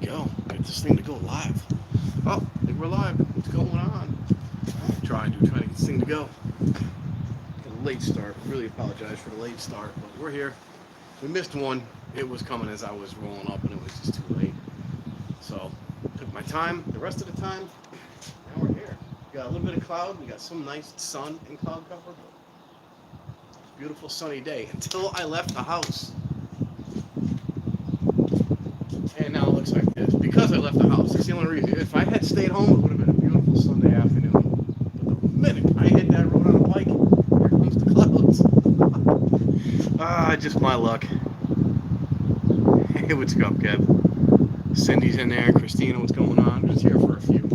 go. Get this thing to go live. Oh, I think we're live. What's going on? Trying to get this thing to go. A late start. Really apologize for the late start, but we're here. We missed one. It was coming as I was rolling up, and it was just too late. So took my time. The rest of the time, now we're here. We got a little bit of cloud. We got some nice sun and cloud cover. Beautiful sunny day until I left the house. And now it looks like this because I left the house. That's the only reason. If I had stayed home, it would have been a beautiful Sunday afternoon. But the minute I hit that road on a bike, here comes the clouds. Just my luck. Hey, what's up, Kev? Cindy's in there. Christina, what's going on? I'm just here for a few.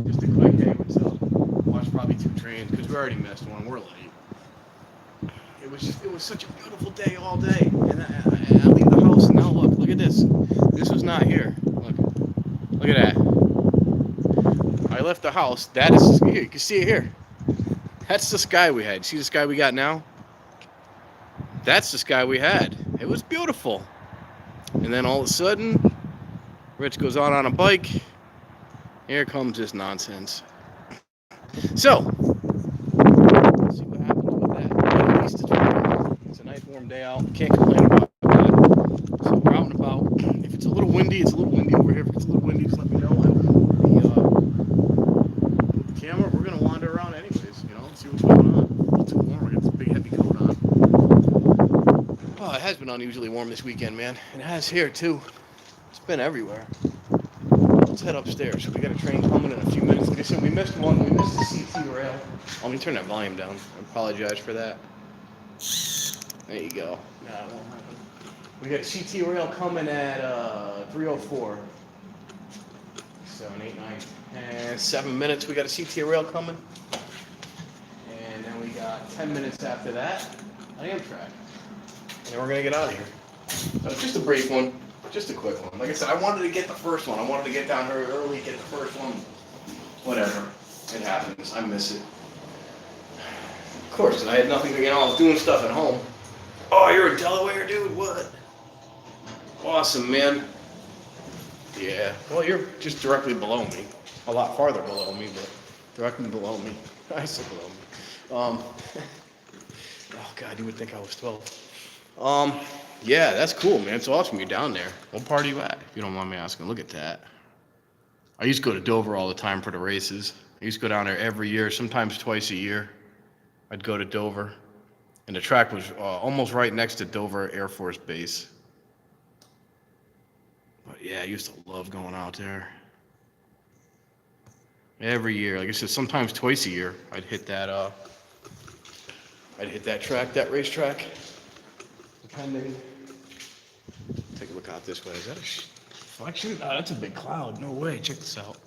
Just a quick, hey, what's up? Watched probably 2 trains because we already missed one. We're late. It was such a beautiful day all day. And I leave the house and now look at this. This was not here. Look at that. I left the house. That is here. You can see it here. That's the sky we had. See the sky we got now? That's the sky we had. It was beautiful. And then all of a sudden, Rich goes out on a bike. Here comes this nonsense. So, let's see what happens with that. At least it's a nice warm day out. Can't complain about that. So we're out and about. If it's a little windy, it's a little windy over here. If it's a little windy, just let me know. With the camera, we're gonna wander around anyways. See what's going on. A little too warm. I got this big heavy coat on. Oh, it has been unusually warm this weekend, man. It has here too. It's been everywhere. Let's head upstairs. We got a train coming in a few minutes. Like I said, we missed one. We missed the CT rail. Let me turn that volume down. I apologize for that. There you go. Nah, it won't happen. We got CT rail coming at 3:04. 7, 8, 9, and 7 minutes. We got a CT rail coming. And then we got 10 minutes after that, an Amtrak. And then we're going to get out of here. So just a brief one. Just a quick one. Like I said, I wanted to get the first one. I wanted to get down here early, get the first one. Whatever. It happens. I miss it. Of course, I had nothing to, I was doing stuff at home. Oh, you're in Delaware, dude? What? Awesome, man. Yeah. Well, you're just directly below me. A lot farther below me, but directly below me. I said below me. Oh, God, you would think I was 12. Yeah, that's cool, man. It's awesome you're down there. What part are you at, if you don't mind me asking? Look at that. I used to go to Dover all the time for the races. I used to go down there every year, sometimes twice a year. I'd go to Dover. And the track was almost right next to Dover Air Force Base. But yeah, I used to love going out there. Every year, like I said, sometimes twice a year, I'd hit that track, that racetrack. Depending. Take a look out this way. Is that a reflection? Oh, that's a big cloud. No way. Check this out.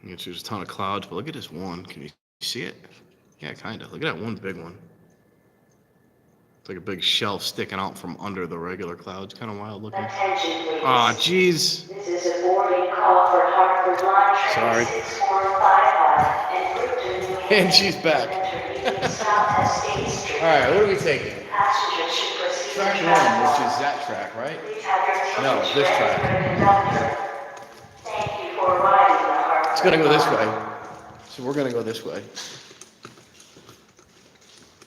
There's a ton of clouds, but look at this one. Can you see it? Yeah, kind of. Look at that one big one. It's like a big shelf sticking out from under the regular clouds. Kind of wild looking. Aw, jeez. This is a boarding call for Hartford Line Sorry. 6455 And she's back. All right, what are we taking? Track 1, which is that track, right? No, this track. It's going to go this way. So we're going to go this way. I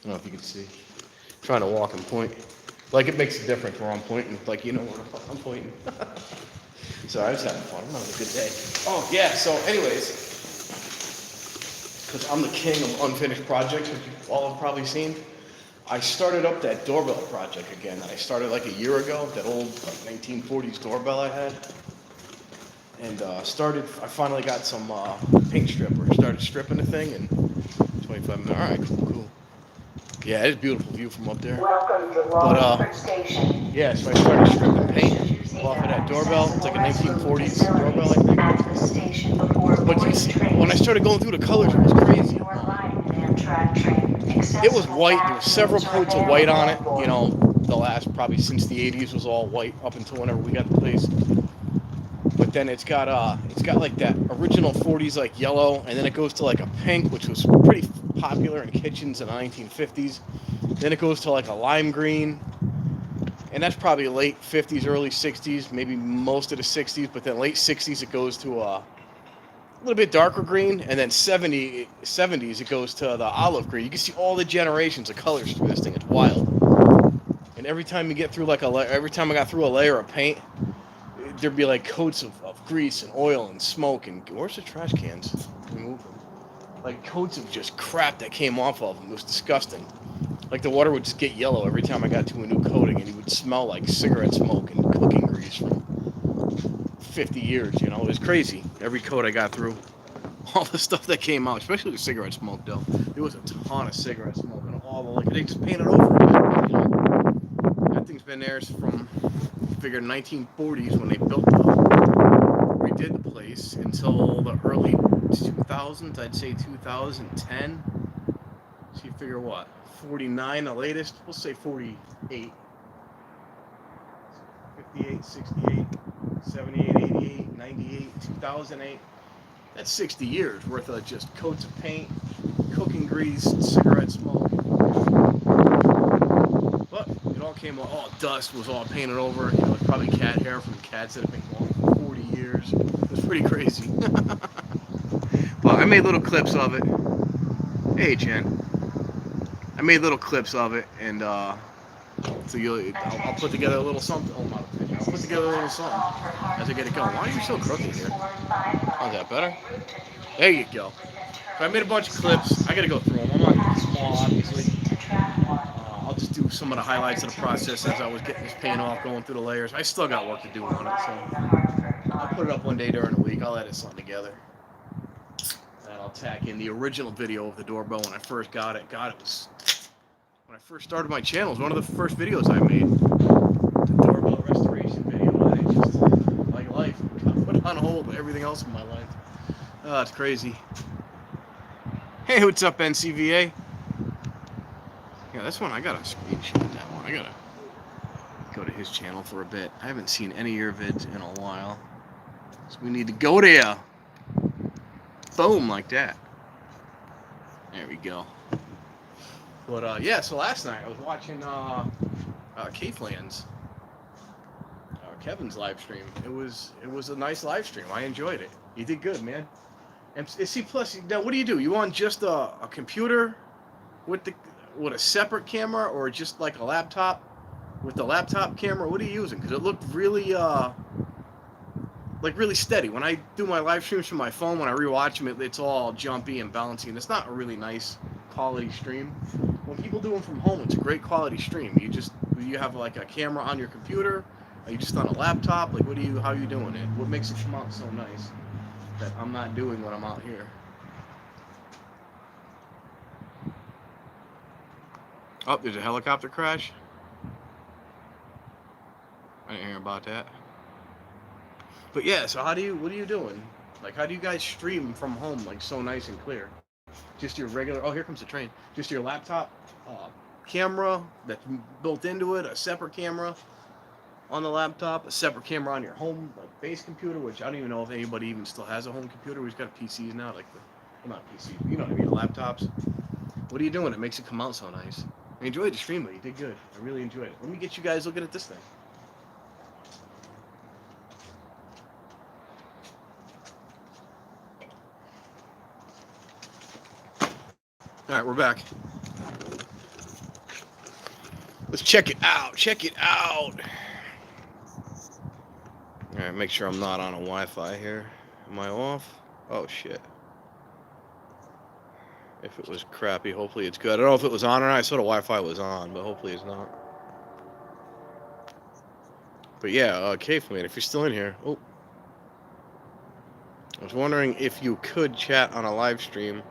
don't know if you can see. I'm trying to walk and point. Like it makes a difference where I'm pointing. Like you know where I'm pointing. So I was having fun. I'm having a good day. Oh, yeah. So anyways, because I'm the king of unfinished projects, which you all have probably seen, I started up that doorbell project again that I started like a year ago, that old like 1940s doorbell I had. And I finally got some paint stripper. Started stripping the thing in 25 minutes. All right, cool. Yeah, it's a beautiful view from up there. Welcome to Wallingford Station. Yeah, so I started stripping paint off of that doorbell. It's like a 1940s doorbell, I think. But you see, when I started going through the colors, it was crazy. It was white. There were several coats of white on it. You know, the last probably since the 80s was all white up until whenever we got the place. But then it's got like that original 40s like yellow, and then it goes to like a pink, which was pretty popular in kitchens in the 1950s. Then it goes to like a lime green, and that's probably late 50s, early 60s, maybe most of the 60s, but then late 60s it goes to a little bit darker green, and then 70s it goes to the olive green. You can see all the generations of colors through this thing. It's wild. And every time you get through every time I got through a layer of paint, there'd be like coats of grease and oil and smoke. And where's the trash cans? Remove them. Like coats of just crap that came off of them. It was disgusting. Like the water would just get yellow every time I got to a new coating, and it would smell like cigarette smoke and cooking grease from 50 years. You know, it was crazy. Every coat I got through, all the stuff that came out, especially the cigarette smoke, though. There was a ton of cigarette smoke and all the like they just painted over it. You know, that thing's been there from figured 1940s when they redid the place until the early 2000s. I'd say 2010. So you figure what? 49 the latest. We'll say 48. 58, 68, 78, 88, 98, 2008. That's 60 years worth of just coats of paint, cooking grease, cigarette smoke. But it all came off. All dust was all painted over. You know, it's probably cat hair from cats that have been gone for 40 years. It's pretty crazy. Well, I made little clips of it. Hey, Jen. I made little clips of it, and so I'll put together a little something. Oh, not a picture. I'll put together a little something as I get it going. Why are you so crooked here? Oh, is that better? There you go. So I made a bunch of clips. I gotta go through them. I'm not gonna be small, obviously. I'll just do some of the highlights of the process as I was getting this paint off, going through the layers. I still got work to do on it, so I'll put it up one day during the week. I'll edit something together. And I'll tack in the original video of the doorbell when I first got it. God, it was... When I first started my channel, it was one of the first videos I made. The doorbell restoration video. And I just, like life, got put on hold with everything else in my life. Oh, it's crazy. Hey, what's up, NCVA? Yeah, this one, I got a screenshot that one. I gotta go to his channel for a bit. I haven't seen any of your vids in a while. So we need to go there. Boom, like that. There we go. But yeah, so last night I was watching Cavelands, Kevin's live stream. It was a nice live stream. I enjoyed it. You did good, man. And see, plus, now what do? You want just a computer with a separate camera, or just like a laptop with the laptop camera? What are you using? Because it looked really really steady. When I do my live streams from my phone, when I rewatch them, it's all jumpy and bouncy, and it's not a really nice quality stream. When people do them from home, it's a great quality stream. You have like a camera on your computer? Are you just on a laptop? Like, how are you doing it? What makes it come out so nice that I'm not doing when I'm out here? Oh, there's a helicopter crash. I didn't hear about that. But yeah, so what are you doing? Like, how do you guys stream from home, like, so nice and clear? Just your regular, oh, here comes the train. Just your laptop camera that's built into it, a separate camera on the laptop, a separate camera on your home base computer, which I don't even know if anybody even still has a home computer. We've got PCs now, like not PCs, you know what I mean, laptops. What are you doing? It makes it come out so nice. I enjoyed the stream, but you did good. I really enjoyed it. Let me get you guys looking at this thing. All right, we're back. Let's check it out. Check it out. All right, make sure I'm not on a Wi-Fi here. Am I off? Oh, shit. If it was crappy, hopefully it's good. I don't know if it was on or not. I saw the Wi-Fi was on, but hopefully it's not. But yeah, Caveman, if you're still in here. Oh. I was wondering if you could chat on a live stream.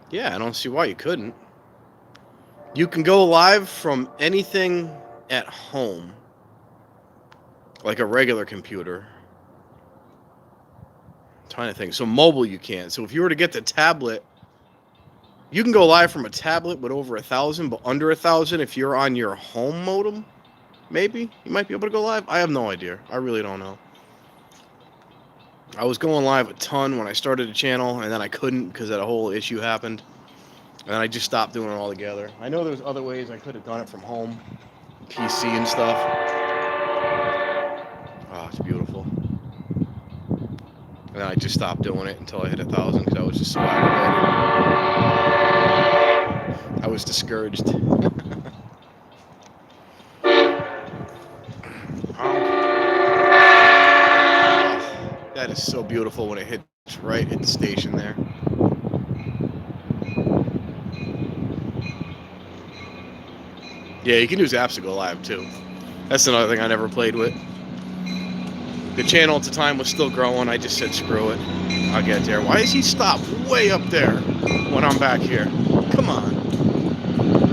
Yeah, I don't see why you couldn't. You can go live from anything at home, like a regular computer. I'm trying to think. So mobile you can't. So if you were to get the tablet, you can go live from a tablet with over 1,000, but under 1,000 if you're on your home modem, maybe you might be able to go live. I have no idea. I really don't know. I was going live a ton when I started the channel, and then I couldn't because that whole issue happened. And I just stopped doing it altogether. I know there's other ways I could have done it from home, PC and stuff. Oh, it's beautiful. And then I just stopped doing it until I hit 1,000 because I was just so aggravated. I was discouraged. That is so beautiful when it hits right at the station there. Yeah, you can use apps to go live too. That's another thing I never played with. The channel at the time was still growing. I just said screw it. I'll get there. Why does he stop way up there when I'm back here? Come on.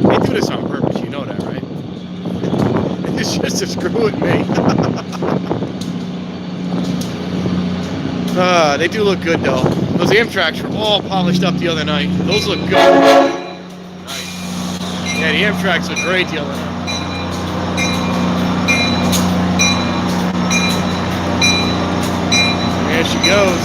They do this on purpose. You know that, right? It's just to screw with me. They do look good though. Those Amtraks were all polished up the other night. Those look good. Nice. Yeah, the Amtraks look great the other night. There she goes.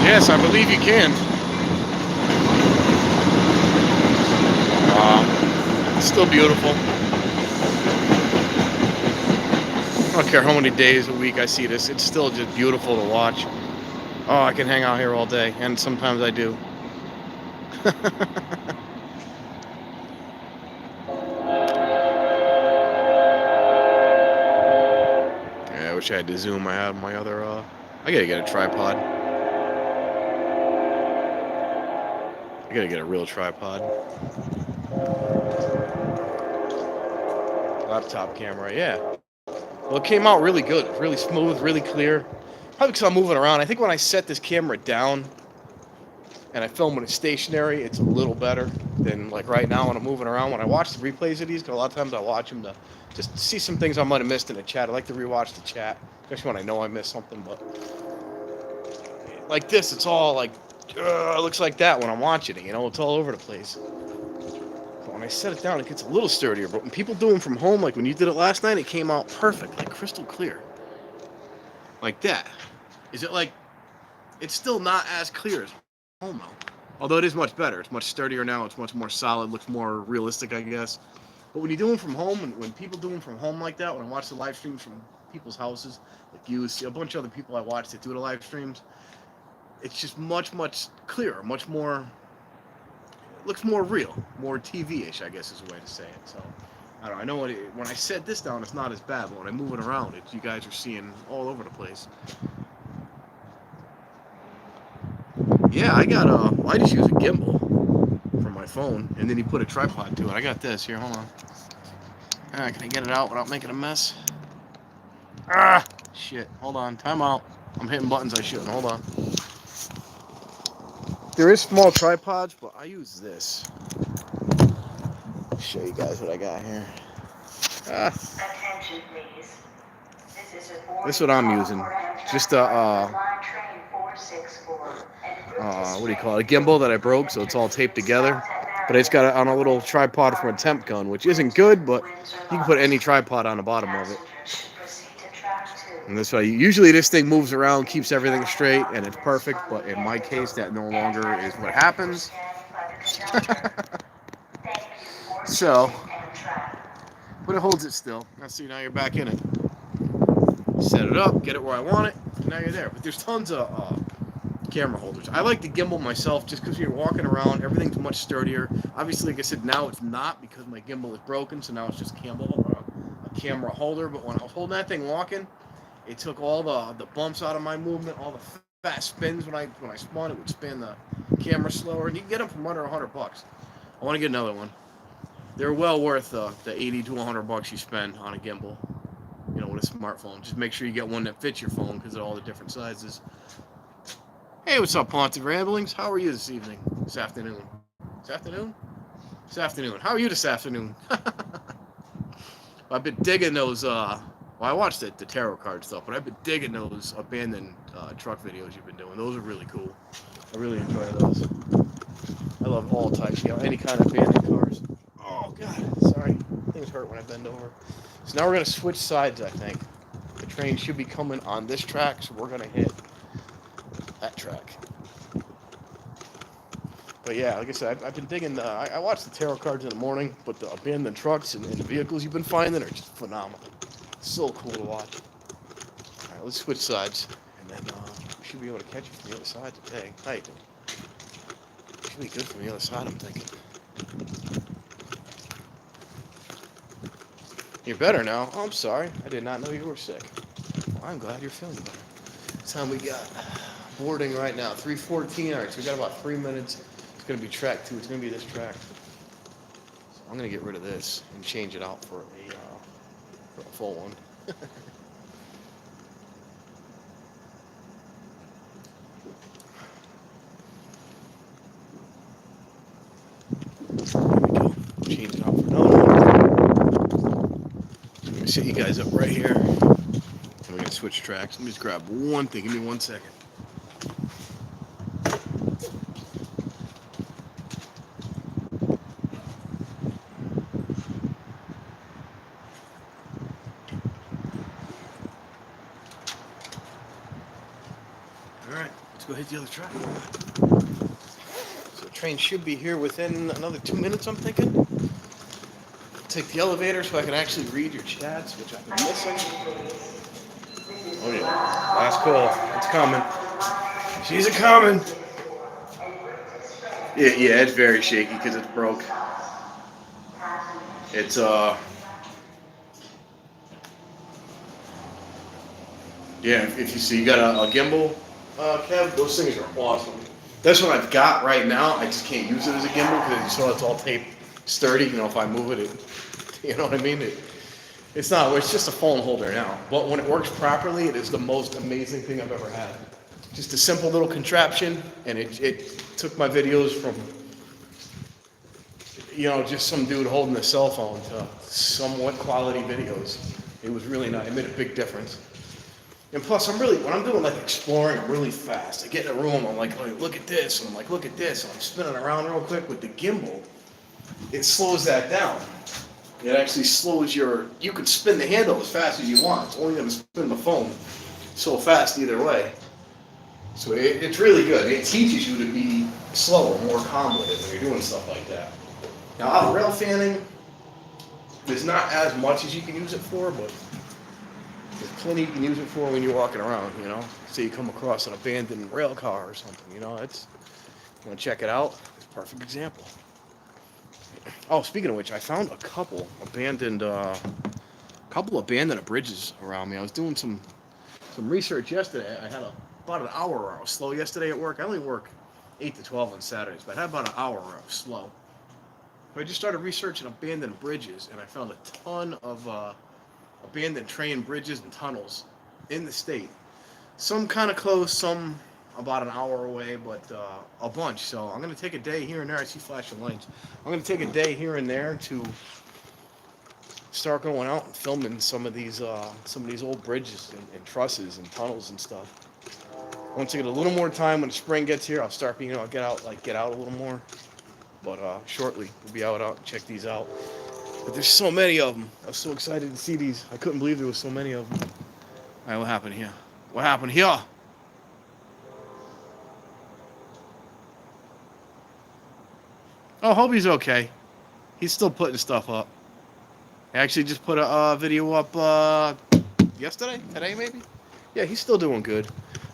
Yes, I believe you can. It's still beautiful. I don't care how many days a week I see this. It's still just beautiful to watch. Oh, I can hang out here all day, and sometimes I do. Yeah, I wish I had the zoom I had on my other, I gotta get a tripod. I gotta get a real tripod. Laptop camera, yeah. Well, it came out really good, really smooth, really clear. Probably because I'm moving around. I think when I set this camera down and I film when it's stationary, it's a little better than like right now when I'm moving around. When I watch the replays of these, because a lot of times I watch them to just see some things I might have missed in the chat. I like to rewatch the chat, especially when I know I missed something. But like this, it's all like, it looks like that when I'm watching it, you know, it's all over the place. But when I set it down, it gets a little sturdier. But when people do them from home, like when you did it last night, it came out perfect, like crystal clear. Like that. Is it like, it's still not as clear as home though. Although it is much better. It's much sturdier now. It's much more solid, looks more realistic, I guess. But when you do them from home, and when people do them from home like that, when I watch the live streams from people's houses, like you, see a bunch of other people I watch that do the live streams, it's just much, much clearer, much more, it looks more real, more TV-ish, I guess is the way to say it. So, I don't know, I know when I set this down, it's not as bad, but when I move it around, you guys are seeing all over the place. Yeah, I got I just use a gimbal for my phone, and then you put a tripod to it. I got this, here, hold on. Can I get it out without making a mess? Shit, hold on, time out. I'm hitting buttons I shouldn't, hold on. There is small tripods, but I use this. I'll show you guys what I got here. Attention, please. This is what I'm using. Just a what do you call it? A gimbal that I broke, so it's all taped together. But it's got it on a little tripod from a temp gun, which isn't good, but you can put any tripod on the bottom of it. And that's why usually this thing moves around, keeps everything straight, and it's perfect. But in my case, that no longer is what happens. So, but it holds it still. Now see, now you're back in it. Set it up, get it where I want it, and now you're there. But there's tons of camera holders. I like the gimbal myself just because you're walking around, everything's much sturdier. Obviously, like I said, now it's not because my gimbal is broken, so now it's just a camera holder. But when I was holding that thing walking, it took all the bumps out of my movement, all the fast spins. When I spun, it would spin the camera slower, and you can get them from under $100. I want to get another one. They're well worth the $80 to $100 you spend on a gimbal, you know, with a smartphone. Just make sure you get one that fits your phone because of all the different sizes. Hey, what's up, Haunted Ramblings? How are you this evening? This afternoon? This afternoon? This afternoon. How are you this afternoon? I've been digging those, well, I watched the tarot card stuff, but I've been digging those abandoned truck videos you've been doing. Those are really cool. I really enjoy those. I love all types, you know, any kind of abandoned cars. Oh, God, sorry. Things hurt when I bend over. So now we're going to switch sides, I think. The train should be coming on this track, so we're going to hit that track. But yeah, like I said, I've been digging. I watch the tarot cards in the morning, but the abandoned trucks and the vehicles you've been finding are just phenomenal. So cool to watch. All right, let's switch sides, and then we should be able to catch you from the other side today. Hey, should be good from the other side, I'm thinking. You're better now. Oh, I'm sorry. I did not know you were sick. Well, I'm glad you're feeling better. What time we got? Boarding right now, 3:14. All right, so we got about 3 minutes. It's going to be track 2. It's going to be this track. So I'm going to get rid of this and change it out for a full one. There we go. Change it out for another one. Let me set you guys up right here. And we're going to switch tracks. Let me just grab one thing. Give me 1 second. All right, let's go hit the other track. So the train should be here within another 2 minutes, I'm thinking. Take the elevator so I can actually read your chats, which I've been missing. Oh yeah, last call. It's coming. She's a coming. Yeah, it's very shaky because it's broke. It's yeah. If you see, you got a gimbal, Kev. Those things are awesome. That's what I've got right now. I just can't use it as a gimbal because you saw it's all taped sturdy. You know, if I move it, you know what I mean. It's not. It's just a phone holder now. But when it works properly, it is the most amazing thing I've ever had. Just a simple little contraption, and it took my videos from, you know, just some dude holding a cell phone to somewhat quality videos. It was really nice. It made a big difference. And plus, when I'm doing like exploring, I'm really fast. I get in a room, I'm like, look at this, and I'm like, look at this, and I'm spinning around real quick with the gimbal. It slows that down. It actually slows you can spin the handle as fast as you want. It's only going to spin the phone so fast either way. So it's really good. It teaches you to be slower, more calm with it when you're doing stuff like that. Now, out rail fanning, there's not as much as you can use it for, but there's plenty you can use it for when you're walking around, you know. Say you come across an abandoned rail car or something, you know. You want to check it out? It's a perfect example. Oh, speaking of which, I found a couple abandoned bridges around me. I was doing some research yesterday. I had about an hour where I was slow yesterday at work. I only work 8 to 12 on Saturdays, but I had about an hour where I was slow. So I just started researching abandoned bridges, and I found a ton of abandoned train bridges and tunnels in the state. Some kind of close, some about an hour away, but a bunch. So I'm going to take a day here and there. I see flashing lights. I'm going to take a day here and there to start going out and filming some of these old bridges and trusses and tunnels and stuff. Once I get a little more time when spring gets here, I'll start being, get out a little more. But shortly, we'll be out and check these out. But there's so many of them. I was so excited to see these. I couldn't believe there was so many of them. All right, what happened here? What happened here? Oh, Hobie's okay. He's still putting stuff up. I actually just put a video up today maybe? Yeah, he's still doing good.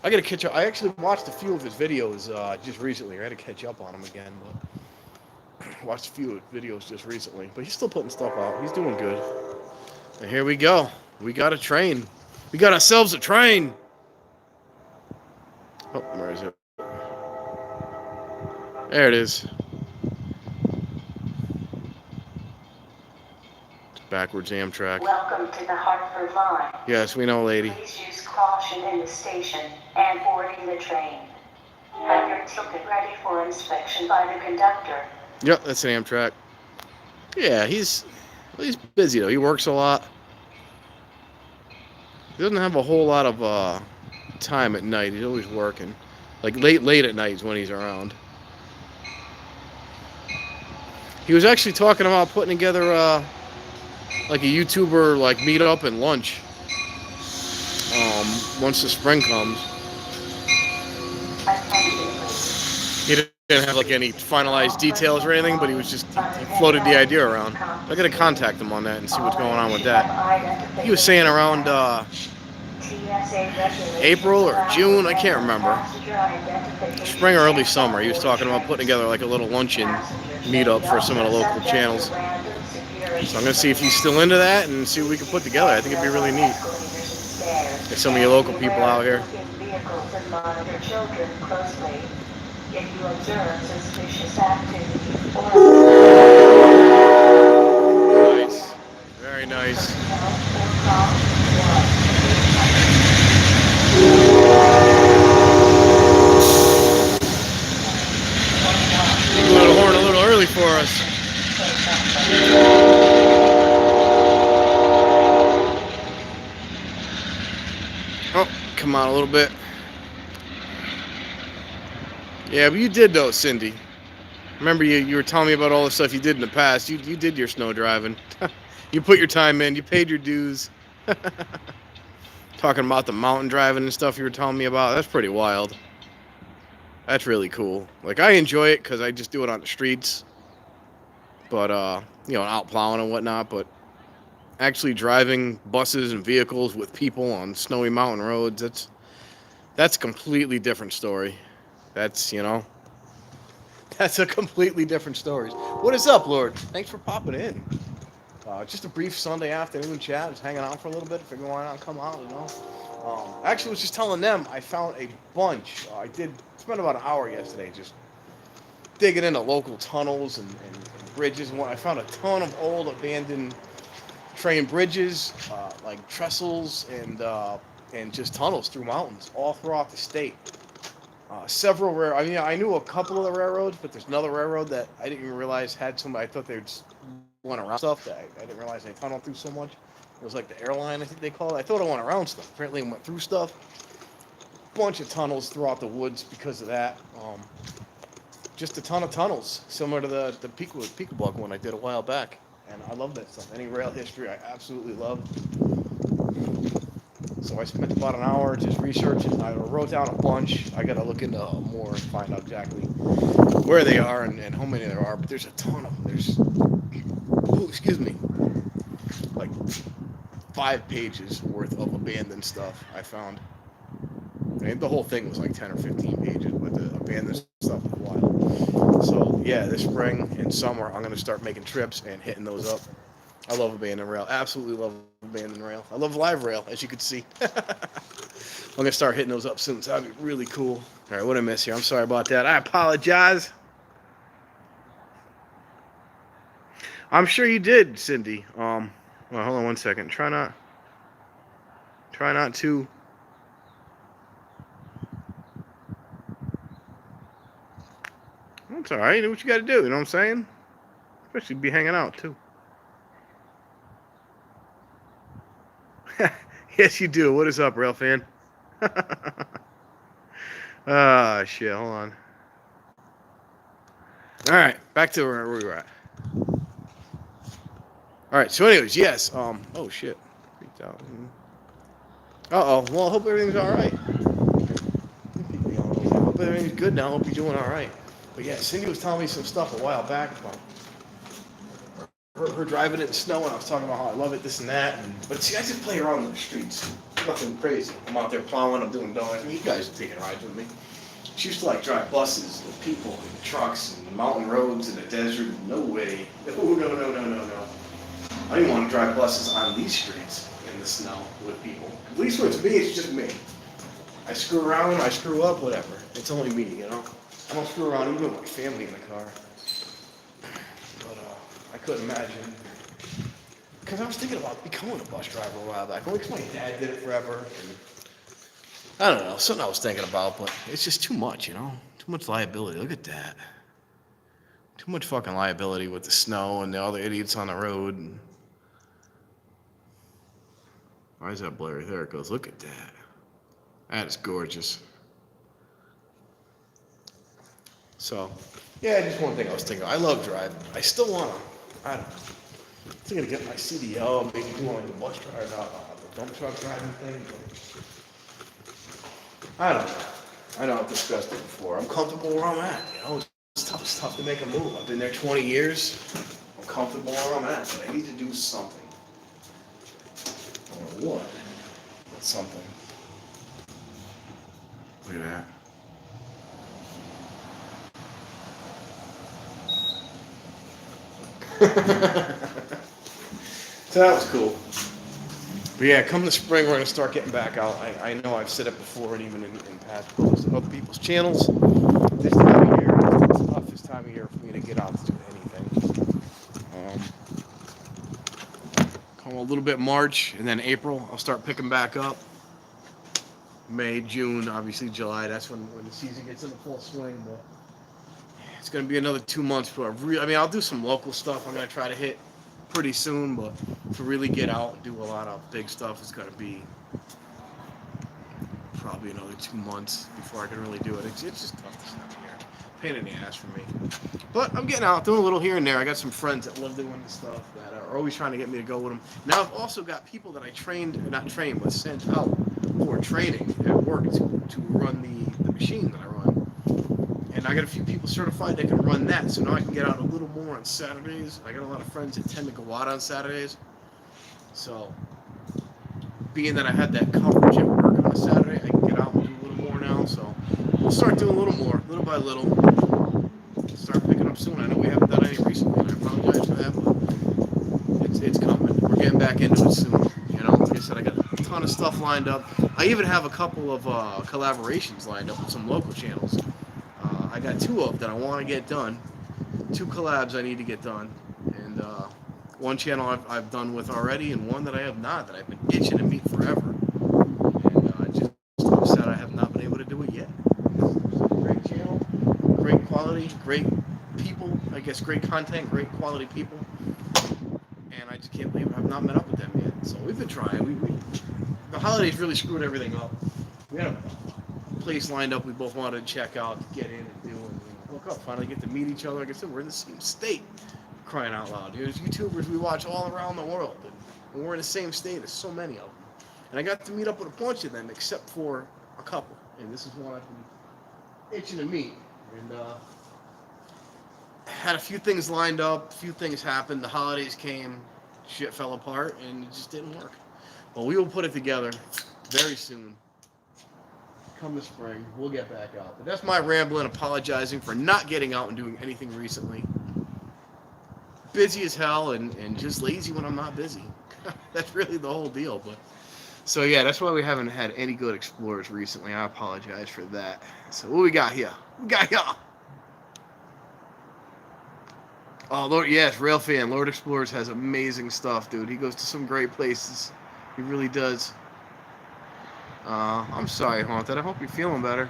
I gotta catch up. I actually watched a few of his videos just recently. I had to catch up on him again, but watched a few videos just recently. But he's still putting stuff out. He's doing good. And here we go. We got a train. We got ourselves a train. Oh, where is it? There it is. Backwards Amtrak. Welcome to the Hartford line. Yes, we know, lady. Please use caution in the station and boarding the train. Have your ticket ready for inspection by the conductor. Yep, that's an Amtrak. Yeah, he's busy though. He works a lot. He doesn't have a whole lot of time at night. He's always working. Like late at night is when he's around. He was actually talking about putting together like a YouTuber like meetup and lunch. Once the spring comes. He didn't have like any finalized details or anything, but he was just he floated the idea around. I gotta contact him on that and see what's going on with that. He was saying around April or June, I can't remember. Spring or early summer. He was talking about putting together like a little luncheon meetup for some of the local channels. So I'm gonna see if he's still into that and see what we can put together. I think it'd be really neat. Get some of you local people out here. If you observe suspicious activity nice. Very nice. You blew the horn a little early for us. Oh, come on a little bit. Yeah, but you did though, Cindy. Remember you were telling me about all the stuff you did in the past. You did your snow driving. You put your time in. You paid your dues. Talking about the mountain driving and stuff you were telling me about. That's pretty wild. That's really cool. Like, I enjoy it because I just do it on the streets. But, you know, out plowing and whatnot. But actually driving buses and vehicles with people on snowy mountain roads, that's a completely different story. That's, you know, that's a completely different story. What is up, Lord? Thanks for popping in. Just a brief Sunday afternoon chat. Just hanging out for a little bit. Figuring why not come out, you know. Actually, I was just telling them I found a bunch. I did spend about an hour yesterday just digging into local tunnels and bridges and what. I found a ton of old abandoned train bridges, like trestles and just tunnels through mountains all throughout the state. Several rare. I mean, I knew a couple of the railroads, but there's another railroad that I didn't even realize had some. I thought they'd went around stuff that I didn't realize they tunneled through so much. It was like the airline, I think they call it. I thought it went around stuff. Apparently, it went through stuff. Bunch of tunnels throughout the woods because of that. Just a ton of tunnels, similar to the Peekabug one I did a while back. And I love that stuff. Any rail history, I absolutely love. So I spent about an hour just researching. I wrote down a bunch. I got to look into more and find out exactly where they are and how many there are. But there's a ton of them. There's, oh, excuse me, like 5 pages worth of abandoned stuff I found. I mean, the whole thing was like 10 or 15 pages, but the abandoned stuff was wild. So yeah, this spring and summer, I'm going to start making trips and hitting those up. I love abandoned rail. Absolutely love abandoned rail. I love live rail, as you can see. I'm going to start hitting those up soon, so that'd be really cool. All right, what did I miss here? I'm sorry about that. I apologize. I'm sure you did, Cindy. Well, hold on one second. Try not to. That's all right. Do what you got to do. You know what I'm saying? Especially be hanging out too. Yes, you do. What is up, rail fan? Ah, shit. Hold on. All right, back to where we were at. All right. So, anyways, yes. Oh shit. Freaked out. Uh-oh. Well, I hope everything's all right. I hope everything's good now. I hope you're doing all right. But yeah, Cindy was telling me some stuff a while back about her driving in the snow, and I was talking about how I love it, this and that. But see, I just play around in the streets. Nothing crazy. I'm out there plowing. I'm doing donuts. I mean, you guys are taking rides with me. She used to like drive buses with people and trucks and mountain roads in the desert. No way. No. I don't even want to drive buses on these streets in the snow with people. At least when it's me, it's just me. I screw around, I screw up, whatever. It's only me, you know? I don't screw around even with my family in the car. But I couldn't imagine. Because I was thinking about becoming a bus driver a while back. Only because my dad did it forever. And I don't know, something I was thinking about, but it's just too much, you know? Too much liability. Look at that. Too much fucking liability with the snow and the other idiots on the road. And why is that blurry? There it goes. Look at that. That is gorgeous. So, yeah, just one thing I was thinking. I love driving. I still want to, I don't know, still gonna get my CDL, maybe do like the bus drive, the dump truck driving thing. But I don't know. I know I've discussed it before. I'm comfortable where I'm at. You know, it's tough to make a move. I've been there 20 years. I'm comfortable where I'm at, but I need to do something. Or what? Something. Look at that. So that was cool. But yeah, come the spring, we're going to start getting back out. I know I've said it before and even in past posts on other people's channels. This time of year, it's the toughest time of year for me to get out to do anything. Come a little bit March, and then April, I'll start picking back up. May, June, obviously July, that's when the season gets into full swing. But it's going to be another 2 months before I'll do some local stuff I'm going to try to hit pretty soon, but to really get out and do a lot of big stuff is going to be probably another 2 months before I can really do it. It's just tough this time of year. Pain in the ass for me. But I'm getting out, doing a little here and there. I got some friends that love doing this stuff that are always trying to get me to go with them. Now I've also got people that I not trained, but sent out for training at work to run the machine that I run. And I got a few people certified that can run that, so now I can get out a little more on Saturdays. I got a lot of friends that tend to go out on Saturdays. So, being that I had that coverage at work on a Saturday, I can get out and do a little more now. So, we'll start doing a little more, little by little. Start picking up soon. I know we haven't done any recently, and I apologize for that, but it's coming. We're getting back into it soon. You know, like I said, I got a ton of stuff lined up. I even have a couple of collaborations lined up with some local channels. I got 2 of them that I want to get done. 2 collabs I need to get done. And one channel I've done with already, and one that I have not, that I've been itching to meet forever. And just upset I have not been able to do it yet. It's a great channel, great quality, great people, I guess great content, great quality people. And I just can't believe I have not met up with them yet. So we've been trying. The holidays really screwed everything up. We had a place lined up we both wanted to check out, to get in and do, and hook up, finally get to meet each other. Like I said, we're in the same state, crying out loud. There's YouTubers we watch all around the world, and we're in the same state as so many of them. And I got to meet up with a bunch of them, except for a couple, and this is one I've been itching to meet. And had a few things lined up, a few things happened, the holidays came, shit fell apart, and it just didn't work. But we will put it together very soon. Come the spring, we'll get back out. But that's my rambling, apologizing for not getting out and doing anything recently. Busy as hell and just lazy when I'm not busy. That's really the whole deal. But so yeah, that's why we haven't had any good explorers recently. I apologize for that. So what we got here? We got here. Oh, Lord, yes, Rail Fan. Lord Explorers has amazing stuff, dude. He goes to some great places. He really does. I'm sorry, Haunted. I hope you're feeling better.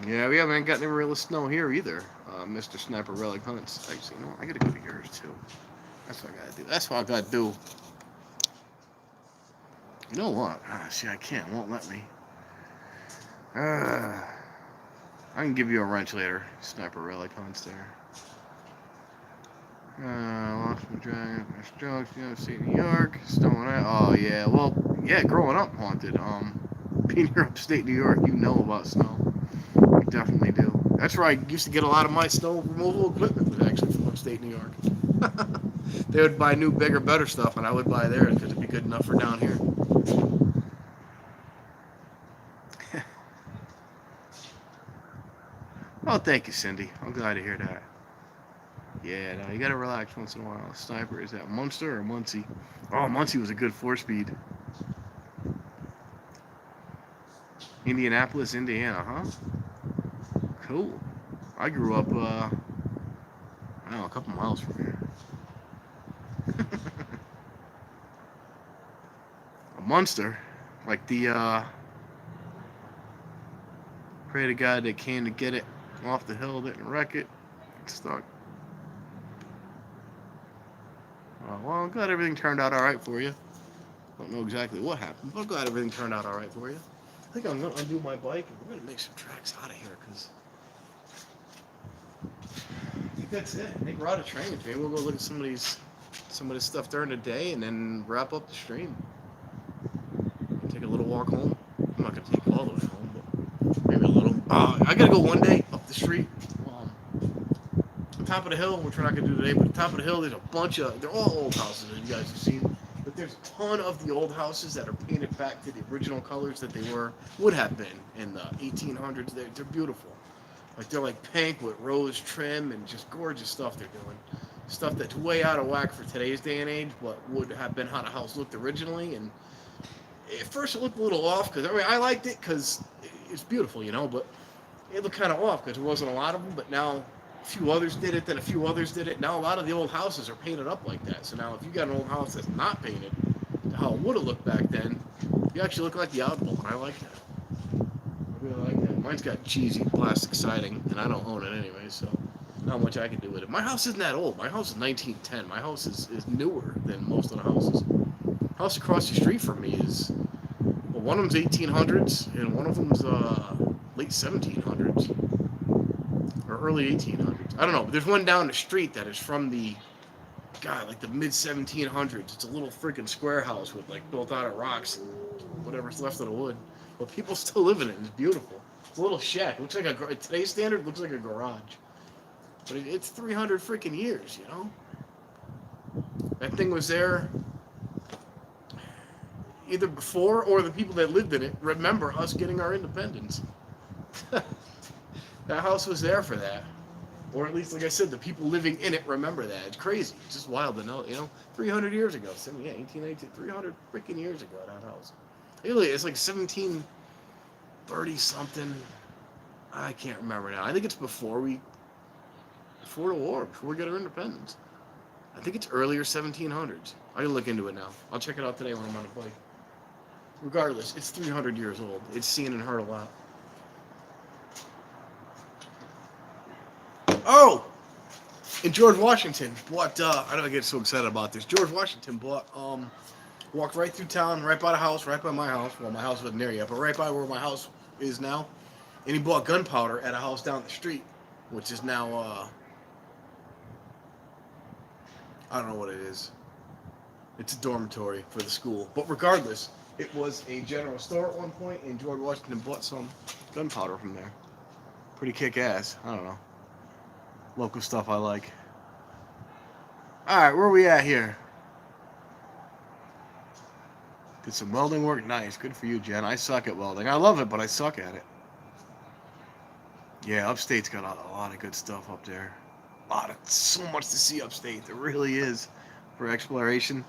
Yeah, we haven't got any real snow here either, Mr. Sniper Relic Hunts. Actually, you know what? I gotta go to yours too. That's what I gotta do. That's what I gotta do. You know what? See, I can't. It won't let me. I can give you a wrench later, Sniper Relic Hunts there. Lost my dragon, my strokes, state New York, Stone Island. Oh yeah, well, yeah, growing up, Haunted. Being here upstate New York, you know about snow. You definitely do. That's where I used to get a lot of my snow removal equipment, was actually from upstate New York. They would buy new, bigger, better stuff, and I would buy theirs because it'd be good enough for down here. Oh, thank you, Cindy. I'm glad to hear that. Yeah, no, you gotta relax once in a while. Sniper, is that Munster or Muncie? Oh, Muncie was a good 4-speed. Indianapolis, Indiana, huh? Cool. I grew up, I don't know, a couple miles from here. A Munster, like the, pray to God that came to get it off the hill, didn't wreck it. It's stuck. Well, I'm glad everything turned out all right for you. Don't know exactly what happened, but I'm glad everything turned out all right for you. I think I'm going to undo my bike, and we're going to make some tracks out of here, because think that's it. I think we're out of trains. Maybe we'll go look at some of this stuff during the day and then wrap up the stream. Take a little walk home. I'm not gonna take all the way home, but maybe a little. I gotta go one day up the street. On top of the hill, which we're not gonna do today, but at the top of the hill, there's a bunch of. They're all old houses, as you guys have seen. But there's a ton of the old houses that are painted back to the original colors that they would have been in the 1800s. They're beautiful. Like they're like pink with rose trim and just gorgeous stuff they're doing. Stuff that's way out of whack for today's day and age, but would have been how the house looked originally. And at first it looked a little off because I liked it because it's beautiful, you know. But it looked kind of off because there wasn't a lot of them. But now a few others did it, then a few others did it. Now a lot of the old houses are painted up like that. So now if you got an old house that's not painted to how it would have looked back then, you actually look like the oddball, and I like that. I really like that. Mine's got cheesy plastic siding, and I don't own it anyway, so not much I can do with it. My house isn't that old. My house is 1910. My house is newer than most of the houses. The house across the street from me is, well, one of them's 1800s, and one of them's late 1700s. Or early 1800s. I don't know, but there's one down the street that is from the, God, like the mid 1700s. It's a little freaking square house with like built out of rocks and whatever's left of the wood. But people still live in it. It's beautiful. It's a little shack. It looks like at today's standard, it looks like a garage. But it's 300 freaking years, you know? That thing was there either before or the people that lived in it remember us getting our independence. That house was there for that. Or at least, like I said, the people living in it remember that. It's crazy. It's just wild to know, you know? 300 years ago. 1880, 300 freaking years ago, that house. Really, it's like 1730-something. I can't remember now. I think it's before the war, before we got our independence. I think it's earlier 1700s. I can look into it now. I'll check it out today when I'm on a bike. Regardless, it's 300 years old. It's seen and heard a lot. Oh! And George Washington bought, I don't get so excited about this. George Washington bought, walked right through town, right by the house, right by my house. Well, my house wasn't there yet, but right by where my house is now. And he bought gunpowder at a house down the street, which is now, I don't know what it is. It's a dormitory for the school. But regardless, it was a general store at one point, and George Washington bought some gunpowder from there. Pretty kick-ass. I don't know. Local stuff I like. Alright, where are we at here? Did some welding work? Nice. Good for you, Jen. I suck at welding. I love it, but I suck at it. Yeah, upstate's got a lot of good stuff up there. So much to see upstate. There really is for exploration.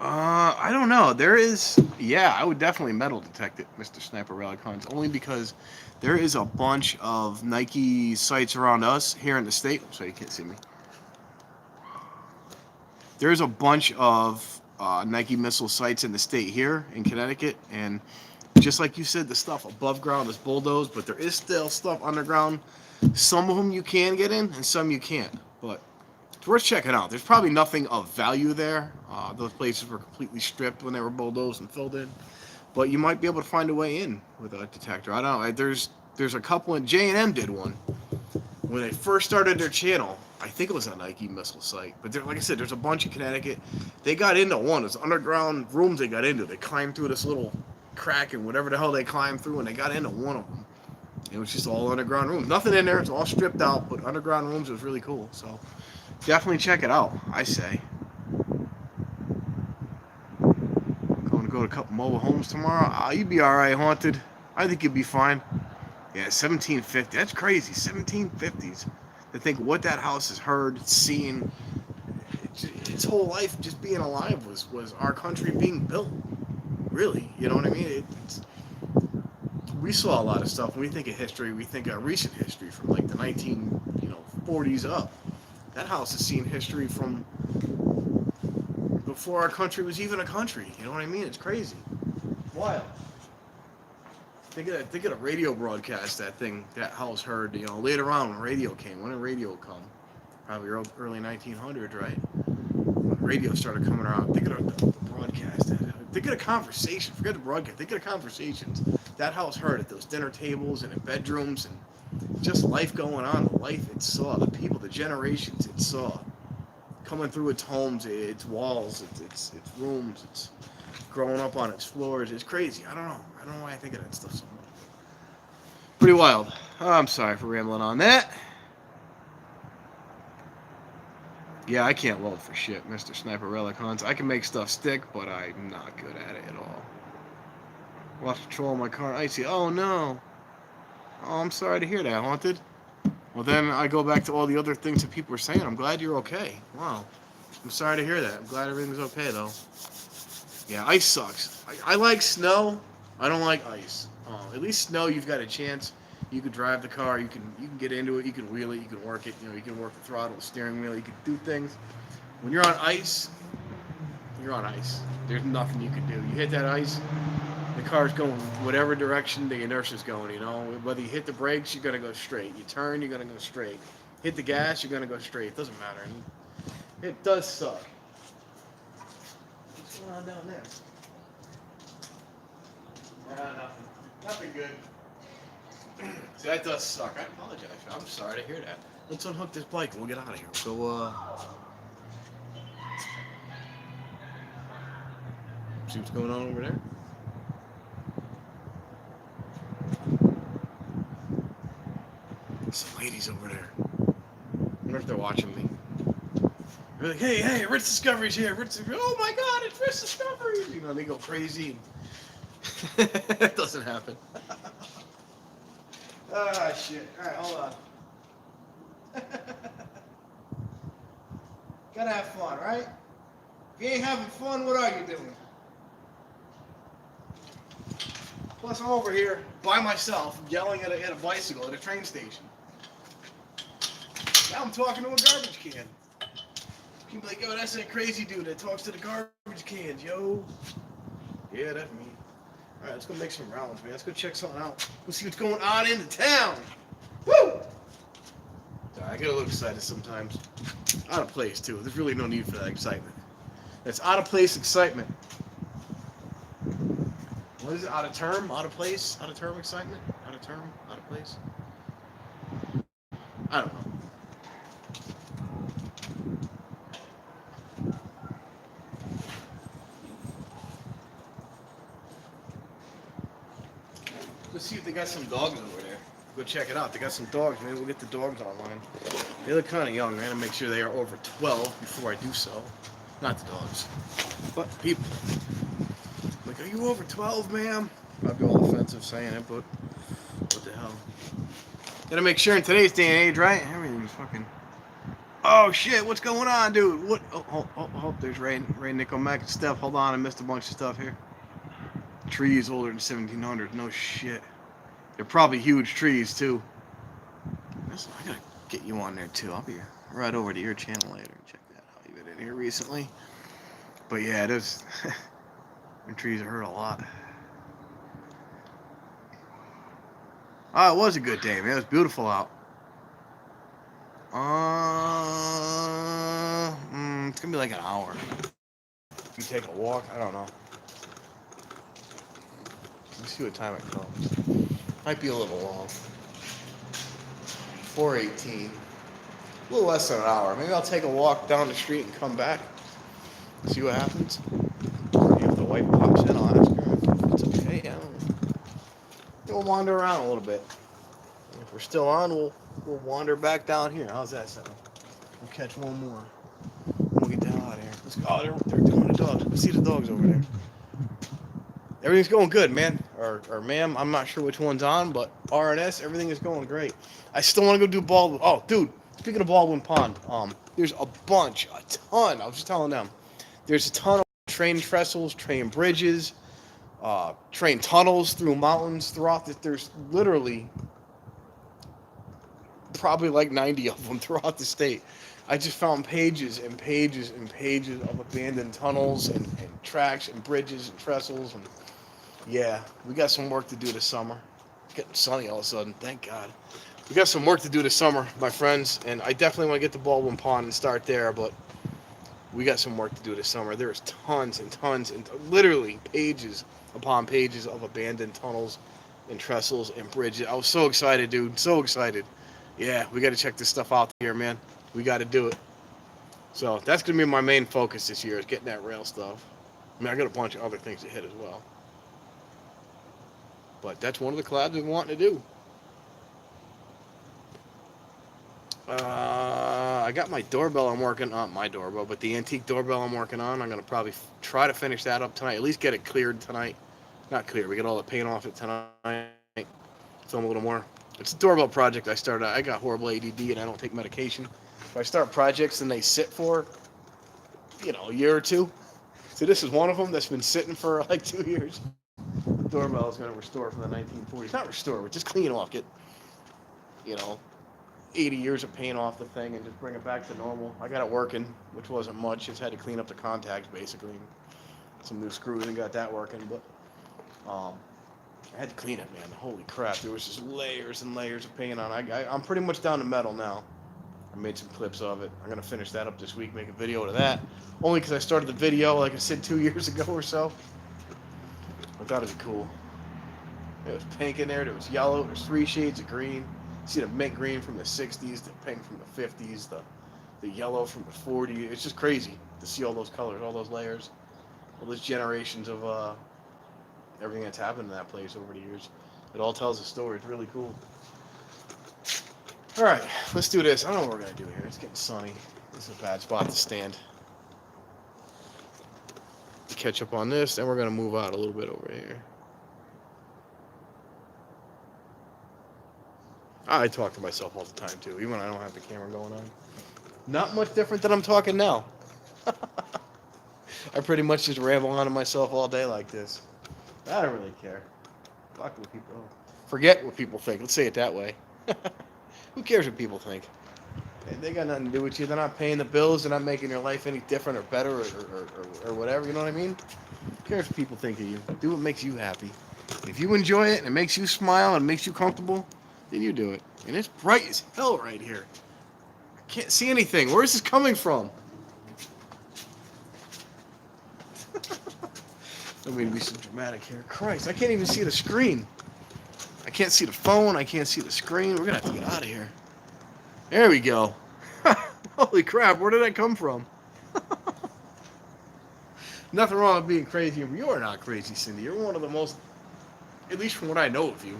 I don't know. There is, yeah, I would definitely metal detect it, Mr. Sniper Rally Cons, only because there is a bunch of Nike sites around us here in the state. So you can't see me. There's a bunch of Nike missile sites in the state here in Connecticut, and just like you said, the stuff above ground is bulldozed, but there is still stuff underground. Some of them you can get in, and some you can't. But it's worth checking out. There's probably nothing of value there. Those places were completely stripped when they were bulldozed and filled in. But you might be able to find a way in with a detector. I don't know. There's a couple, and J&M did one when they first started their channel. I think it was a Nike missile site. But like I said, there's a bunch in Connecticut. They got into one. It's underground rooms they got into. They climbed through this little crack and whatever the hell they climbed through, and they got into one of them. It was just all underground rooms. Nothing in there. It's all stripped out, but underground rooms was really cool. So definitely check it out, I say. Going to go to a couple mobile homes tomorrow. You'd be all right, Haunted. I think you'd be fine. Yeah, 1750. That's crazy. 1750s. To think what that house has heard, seen, its whole life just being alive was our country being built. Really, you know what I mean? We saw a lot of stuff. When we think of history, we think of recent history from like the 40s up. That house has seen history from before our country was even a country. You know what I mean? It's crazy. Wild. Think of the radio broadcast that house heard, you know, later on when radio came. When did radio come? Probably early 1900s, right? When radio started coming around. Think of the broadcast. Think of the conversation. Forget the broadcast. Think of the conversations that house heard it. Those dinner tables and the bedrooms and just life going on, the life it saw, the people, the generations it saw, coming through its homes, its walls, its rooms, it's growing up on its floors. It's crazy. I don't know why I think of that stuff so much. Pretty wild. Oh, I'm sorry for rambling on that. Yeah, I can't weld for shit, Mr. Sniper Relic Hunts. I can make stuff stick, but I'm not good at it at all. Lost control of my car. Icy. Oh no. Oh, I'm sorry to hear that, Haunted. Well, then I go back to all the other things that people were saying. I'm glad you're okay. Wow. I'm sorry to hear that. I'm glad everything's okay, though. Yeah, ice sucks. I like snow. I don't like ice. At least snow, you've got a chance. You can drive the car. You can get into it. You can wheel it. You can work it. You can work the throttle, the steering wheel. You can do things. When you're on ice, you're on ice. There's nothing you can do. You hit that ice, the car's going whatever direction the inertia's going, Whether you hit the brakes, you're going to go straight. You turn, you're going to go straight. Hit the gas, you're going to go straight. It doesn't matter. It does suck. What's going on down there? Nothing. Nothing good. See, that does suck. I apologize. I'm sorry to hear that. Let's unhook this bike and we'll get out of here. So, see what's going on over there? Some ladies over there. I wonder if they're watching me. They're like, hey, Rich Discovery's here. Oh my God, it's Rich Discovery. They go crazy. That doesn't happen. Ah, shit. All right, hold on. Gotta have fun, right? If you ain't having fun, what are you doing? Plus, I'm over here by myself yelling at a bicycle at a train station. Now I'm talking to a garbage can. People like, yo, that's that crazy dude that talks to the garbage cans, yo. Yeah, that's me. All right, let's go make some rounds, man. Let's go check something out. Let's see what's going on in the town. Woo! I get a little excited sometimes. Out of place, too. There's really no need for that excitement. That's out of place excitement. What is it? Out of term? Out of place? Out of term excitement? Out of term? Out of place? I don't know. Let's see if they got some dogs over there. Go check it out. They got some dogs. Maybe we'll get the dogs online. They look kind of young. I'm going to make sure they are over 12 before I do so. Not the dogs, but people. Like, are you over 12, ma'am? Might be all offensive saying it, but what the hell? Gotta make sure in today's day and age, right? Everything's fucking... Oh, shit, what's going on, dude? What? Oh, there's Ray, Nickel, Mac, and Steph. Hold on, I missed a bunch of stuff here. Trees older than 1700. No shit. They're probably huge trees, too. Listen, I gotta get you on there, too. I'll be right over to your channel later and check that out. You've been in here recently. But yeah, there's... the trees hurt a lot. Oh, it was a good day, man. It was beautiful out. It's gonna be like an hour. You take a walk? I don't know. Let's see what time it comes. Might be a little long. 4:18. A little less than an hour. Maybe I'll take a walk down the street and come back. See what happens. If the wife pops in, I'll ask her if it's okay. I don't know. We'll wander around a little bit. If we're still on, we'll wander back down here. How's that sound? We'll catch one more. We'll get down out of here. Let's go. Oh, they're doing the dogs. Let's see the dogs over there. Everything's going good, man. Or ma'am, I'm not sure which one's on, but RNS, everything is going great. I still want to go do Baldwin. Oh, dude, speaking of Baldwin Pond, there's a ton. I was just telling them. There's a ton of train trestles, train bridges, train tunnels through mountains throughout there's literally probably like 90 of them throughout the state. I just found pages and pages and pages of abandoned tunnels and tracks and bridges and trestles. And yeah, we got some work to do this summer. It's getting sunny all of a sudden, thank God. We got some work to do this summer, my friends, and I definitely want to get to Baldwin Pond and start there, but we got some work to do this summer. There's tons and tons and literally pages upon pages of abandoned tunnels and trestles and bridges. I was so excited, dude. So excited. Yeah, we got to check this stuff out here, man. We got to do it. So that's gonna be my main focus this year is getting that rail stuff. I mean, I got a bunch of other things to hit as well, but that's one of the collabs I'm wanting to do. I got my doorbell I'm working on, my doorbell, but the antique doorbell I'm working on. I'm gonna probably try to finish that up tonight. At least get it cleared tonight. Not clear. We get all the paint off it tonight. Film a little more. It's a doorbell project I started. I got horrible ADD and I don't take medication. If I start projects and they sit for, a year or two. So this is one of them that's been sitting for like 2 years. The doorbell is going to restore from the 1940s. Not restore, but just clean off. Get, you know, 80 years of paint off the thing and just bring it back to normal. I got it working, which wasn't much. Just had to clean up the contacts basically. Some new screws and got that working. But I had to clean it, man. Holy crap. There was just layers and layers of paint on. I'm pretty much down to metal now. I made some clips of it. I'm going to finish that up this week, make a video to that. Only because I started the video, like I said, 2 years ago or so. I thought it'd be cool. There was pink in there. There was yellow. There's 3 shades of green. You see the mint green from the 60s, the pink from the 50s, the yellow from the 40s. It's just crazy to see all those colors, all those layers, all those generations of everything that's happened in that place over the years. It all tells a story. It's really cool. All right, let's do this. I don't know what we're going to do here. It's getting sunny. This is a bad spot to stand. Catch up on this, then we're going to move out a little bit over here. I talk to myself all the time, too, even when I don't have the camera going on. Not much different than I'm talking now. I pretty much just ramble on to myself all day like this. I don't really care. Fuck what people forget what people think. Let's say it that way. Who cares what people think? They got nothing to do with you. They're not paying the bills. They're not making your life any different or better or whatever. You know what I mean? Who cares what people think of you? Do what makes you happy. If you enjoy it and it makes you smile and makes you comfortable, then you do it. And it's bright as hell right here. I can't see anything. Where is this coming from? Don't mean to be so dramatic here. Christ, I can't even see the screen. I can't see the phone. I can't see the screen. We're going to have to get out of here. There we go. Holy crap, where did that come from? Nothing wrong with being crazy. You are not crazy, Cindy. You're one of the most, at least from what I know of you,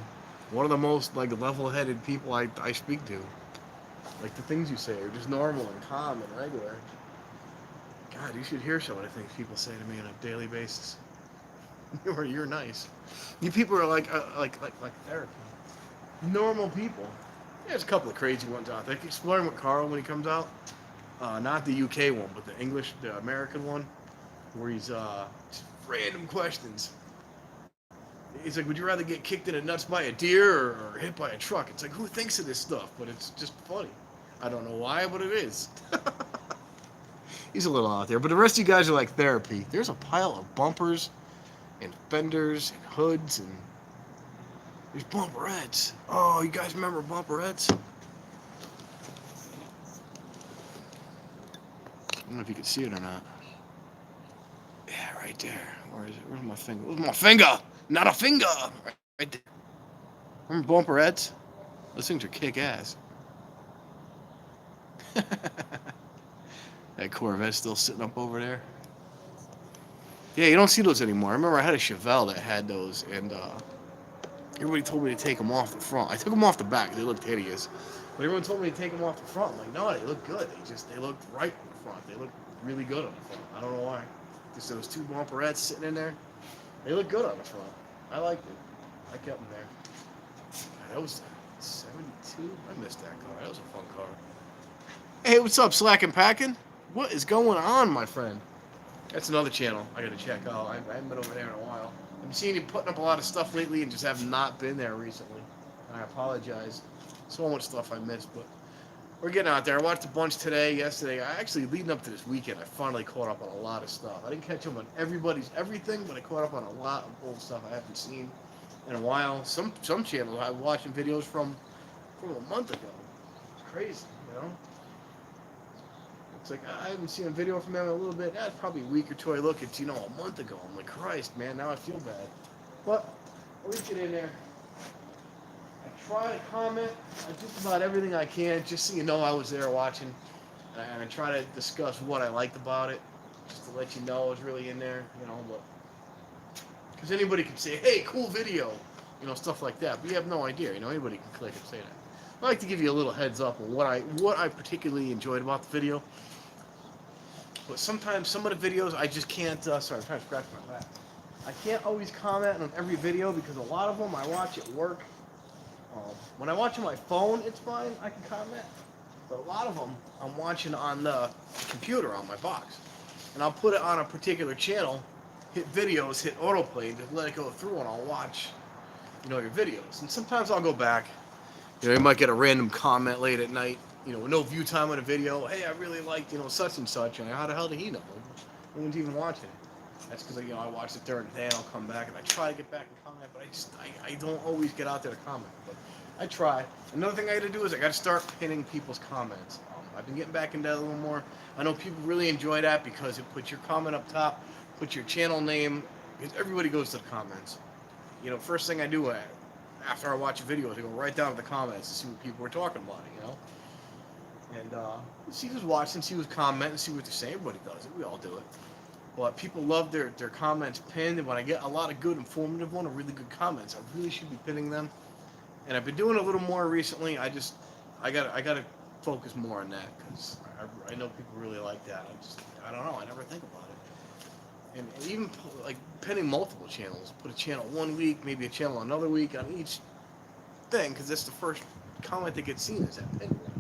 one of the most like level-headed people I speak to. Like the things you say are just normal and calm and regular. God, you should hear some of the things people say to me on a daily basis. You're nice. You people are like therapy. Normal people. There's a couple of crazy ones out there. Exploring with Carl when he comes out. Not the UK one, but the American one, where he's just random questions. He's like, would you rather get kicked in the nuts by a deer or hit by a truck? It's like, who thinks of this stuff? But it's just funny. I don't know why, but it is. He's a little out there. But the rest of you guys are like therapy. There's a pile of bumpers and fenders and hoods and there's bumperettes. Oh, you guys remember bumperettes? I don't know if you can see it or not. Yeah, right there. Where is it? Where's my finger? Where's my finger? Not a finger! Right there. Remember bumperettes? Those things are kick-ass. That Corvette's still sitting up over there. Yeah, you don't see those anymore. I remember I had a Chevelle that had those, and everybody told me to take them off the front. I took them off the back. They looked hideous. But everyone told me to take them off the front. I'm like, no, they look good. They looked right in the front. They looked really good on the front. I don't know why. Just those 2 bumperettes sitting in there. They look good on the front. I liked it. I kept them there. God, that was 72? I missed that car. That was a fun car. Hey, what's up, Slack and Packing? What is going on, my friend? That's another channel I gotta check out. I haven't been over there in a while. I've been seeing you putting up a lot of stuff lately and just have not been there recently. I apologize. So much stuff I missed, but we're getting out there. I watched a bunch today, yesterday. Leading up to this weekend, I finally caught up on a lot of stuff. I didn't catch up on everybody's everything, but I caught up on a lot of old stuff I haven't seen in a while. Some channels I'm watching videos from a month ago. It's crazy, you know? It's like, I haven't seen a video from them in a little bit. That's probably a week or two. I look, it's, a month ago. I'm like, Christ, man, now I feel bad. But, at least get in there. try to comment on just about everything I can, just so you know I was there watching, and I try to discuss what I liked about it, just to let you know I was really in there, you know. But because anybody can say, "Hey, cool video," you know, stuff like that, but you have no idea, you know. Anybody can click and say that. I like to give you a little heads up on what I particularly enjoyed about the video. But sometimes some of the videos I just can't. Sorry, I'm trying to scratch my back. I can't always comment on every video because a lot of them I watch at work. When I watch on my phone, it's fine. I can comment. But a lot of them I'm watching on the computer on my box, and I'll put it on a particular channel, hit videos, hit autoplay, and just let it go through, and I'll watch, you know, your videos. And sometimes I'll go back. You know, you might get a random comment late at night, you know, with no view time on a video. Hey, I really liked, you know, such and such. And how the hell did he know? No one's even watching it. That's because, you know, I watch it during the day and I'll come back and I try to get back and comment, but I don't always get out there to comment. But I try. Another thing I got to do is I got to start pinning people's comments. I've been getting back into that a little more. I know people really enjoy that because it puts your comment up top, puts your channel name, because everybody goes to the comments. You know, first thing I do after I watch a video is I go right down to the comments to see what people are talking about, you know? And see who's watching, see who's commenting, see what they're saying. Everybody does it. We all do it. But people love their comments pinned, and when I get a lot of good, informative one or really good comments, I really should be pinning them. And I've been doing a little more recently. I gotta focus more on that because I know people really like that. I don't know. I never think about it. And even like pinning multiple channels, put a channel one week, maybe a channel another week on each thing, because that's the first comment that gets seen is that pin one.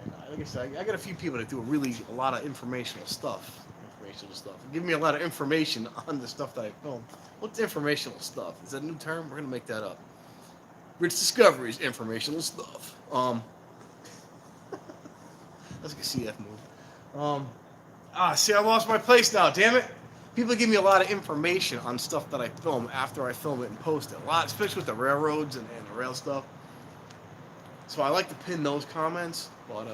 And like I said, I got a few people that do a lot of informational stuff. Give me a lot of information on the stuff that I film. What's informational stuff? Is that a new term? We're gonna make that up. Rich Discovery's informational stuff. That's like a CF move. See, I lost my place now. Damn it! People give me a lot of information on stuff that I film after I film it and post it. A lot, especially with the railroads and the rail stuff. So I like to pin those comments, but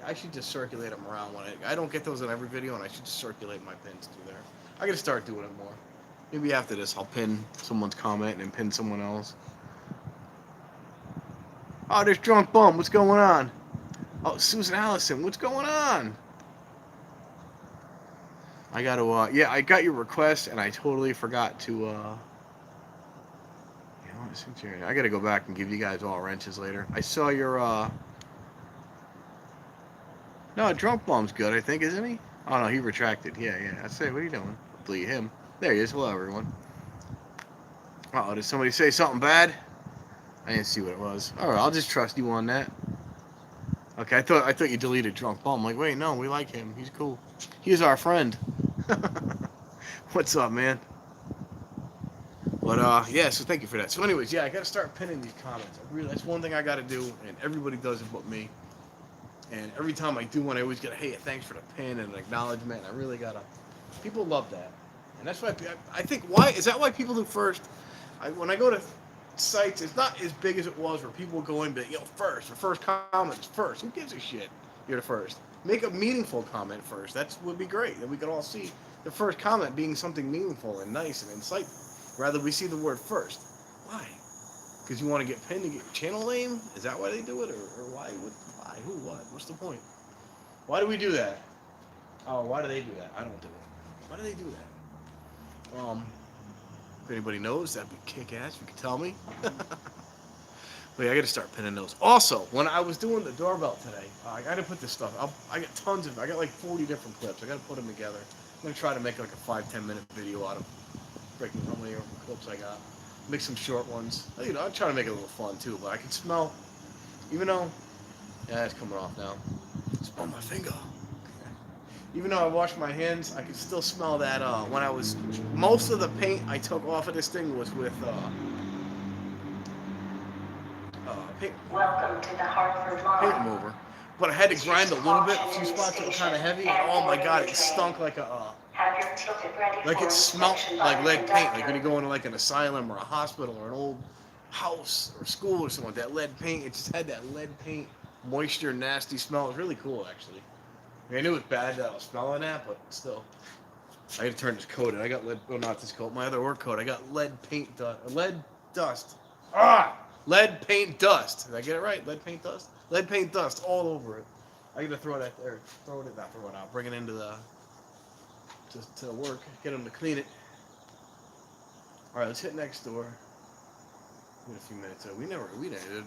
I should just circulate them around when I don't get those in every video, and I should just circulate my pins through there. I gotta start doing it more. Maybe after this, I'll pin someone's comment and then pin someone else. Oh, there's Drunk Bum. What's going on? Oh, Susan Allison. What's going on? I gotta, yeah, I got your request, and I totally forgot to, I gotta go back and give you guys all wrenches later. I saw your, no, Drunk Bum's good, I think, isn't he? Oh, no, he retracted. Yeah. I say, what are you doing? Delete him. There he is. Hello, everyone. Uh-oh, did somebody say something bad? I didn't see what it was. All right, I'll just trust you on that. Okay, I thought you deleted Drunk Bum. I'm like, wait, no, we like him. He's cool. He's our friend. What's up, man? But yeah, so thank you for that. So anyways, yeah, I got to start pinning these comments. That's one thing I got to do, and everybody does it but me. And every time I do one, I always get a, hey, thanks for the pin and an acknowledgement. And I really got to, people love that. And that's why I think, is that why people do first? When I go to sites, it's not as big as it was where people go in, but, first, the first comment is first. Who gives a shit? You're the first. Make a meaningful comment first. That would be great. Then we could all see the first comment being something meaningful and nice and insightful. Rather, we see the word first. Why? Because you want to get pinned to get your channel name? Is that why they do it? Or why? Why? Who? What? What's the point? Why do we do that? Oh, why do they do that? I don't do it. Why do they do that? If anybody knows, that'd be kick-ass. You can tell me. Wait, I got to start pinning those. Also, when I was doing the doorbell today, I got to put this stuff. I got like 40 different clips. I got to put them together. I'm going to try to make like a 5-10 minute video out of breaking how many clips I got. Make some short ones. I'm trying to make it a little fun too, but I can smell, even though, yeah, it's coming off now. It's on my finger. Even though I washed my hands, I can still smell that, most of the paint I took off of this thing was with, paint. Welcome to the Hartford Mall. Paint remover. But I had to grind a little bit, a few spots that were kind of heavy, and oh my god, it stunk like it smelled like lead paint, like when you go into like an asylum or a hospital or an old house or school or something like that. Lead paint, it just had that lead paint, moisture, nasty smell. It was really cool, actually. I knew it was bad that I was smelling that, but still. I had to turn this coat in. I got lead, well, not this coat, my other work coat. I got lead paint, lead dust. Lead paint dust. Did I get it right? Lead paint dust? Lead paint dust all over it. I gotta throw that there. Throw it, not throw it out. Bring it into the to work. Get them to clean it. All right, let's hit next door. In a few minutes. We never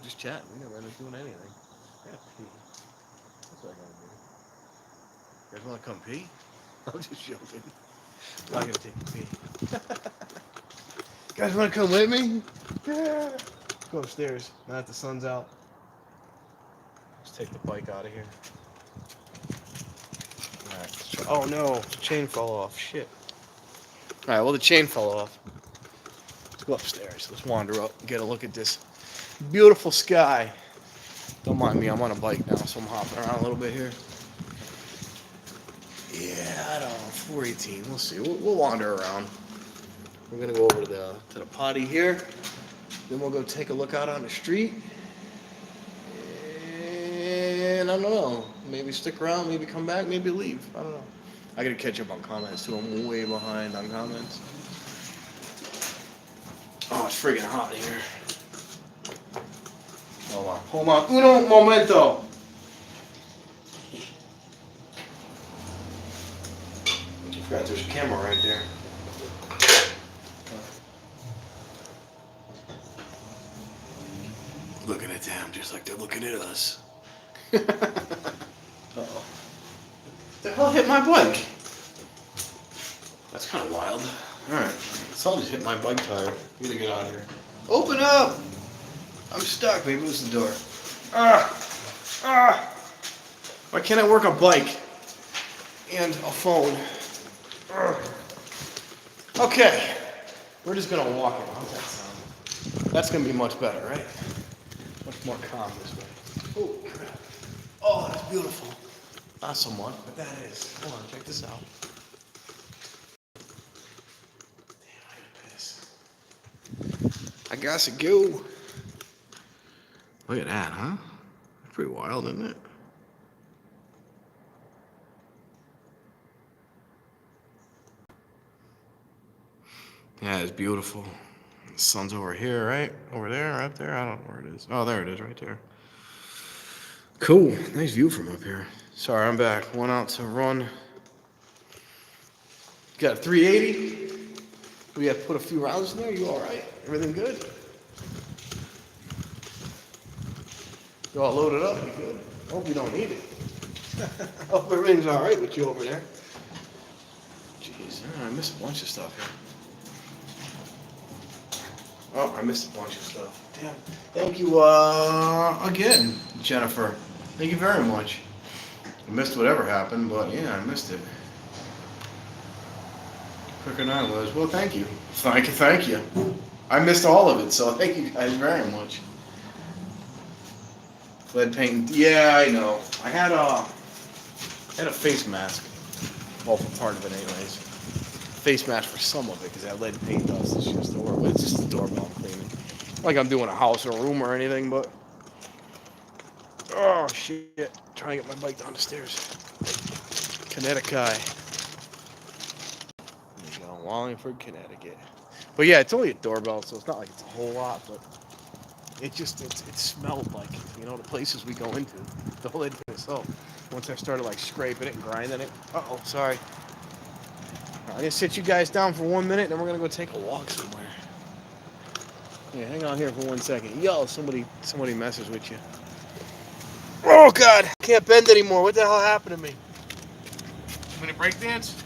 just chatting. We never ended up doing anything. I gotta pee. That's what I gotta do. You guys want to come pee? I'm just joking. I'm not gonna take a pee. You guys want to come with me? Yeah. Let's go upstairs. Now that the sun's out. Let's take the bike out of here. All right. Let's try. Oh no, the chain fell off. Shit. All right. Well, the chain fell off. Let's go upstairs. Let's wander up and get a look at this beautiful sky. Don't mind me. I'm on a bike now, so I'm hopping around a little bit here. Yeah, I don't know. 418. We'll see. We'll wander around. We're gonna go over to the potty here. Then we'll go take a look out on the street. And I don't know. Maybe stick around. Maybe come back. Maybe leave. I don't know. I gotta catch up on comments too. I'm way behind on comments. Oh, it's friggin' hot in here. Hold on. Hold on. Uno momento. Forgot there's a camera right there. Looking at them just like they're looking at us. Uh-oh. The hell hit my bike? That's kind of wild. Alright. Something just hit my bike tire. We gotta get out of here. Open up! I'm stuck. Maybe it was the door. Why can't I work a bike and a phone? Okay. We're just gonna walk it. How's that sound? That's gonna be much better, right? Much more calm this way. Oh, crap. Oh, that's beautiful. Not so much, but that is. Hold on, check this out. Damn, I gotta piss. I gotta go. Look at that, huh? That's pretty wild, isn't it? Yeah, it's beautiful. The sun's over here, right? Over there, right there? I don't know where it is. Oh, there it is, right there. Cool. Nice view from up here. Sorry, I'm back. Went out to run. Got a 380. We got to put a few rounds in there. You all right? Everything good? You all loaded up? You good? Hope you don't need it. Hope everything's all right with you over there. Jeez, I missed a bunch of stuff here. Oh, I missed a bunch of stuff. Damn. Thank you again, Jennifer. Thank you very much. I missed whatever happened, but yeah, I missed it. Quicker than I was. Well, thank you. Thank you. I missed all of it, so thank you guys very much. Lead paint. Yeah, I know. I had a face mask. Well, for part of it, anyways. Face mask for some of it, because that lead paint dust is just horrible. It's just the doorbell cleaning. Not like I'm doing a house or a room or anything, but oh shit! Trying to get my bike down the stairs. Connecticut. There you go, Wallingford, Connecticut. But yeah, it's only a doorbell, so it's not like it's a whole lot, but it smelled like, you know, the places we go into. The whole lead paint itself. Once I started like scraping it and grinding it. Uh-oh, sorry. I'm going to sit you guys down for 1 minute, and then we're going to go take a walk somewhere. Yeah, hang on here for 1 second. Yo, somebody messes with you. Oh, God. Can't bend anymore. What the hell happened to me? I'm going to break dance?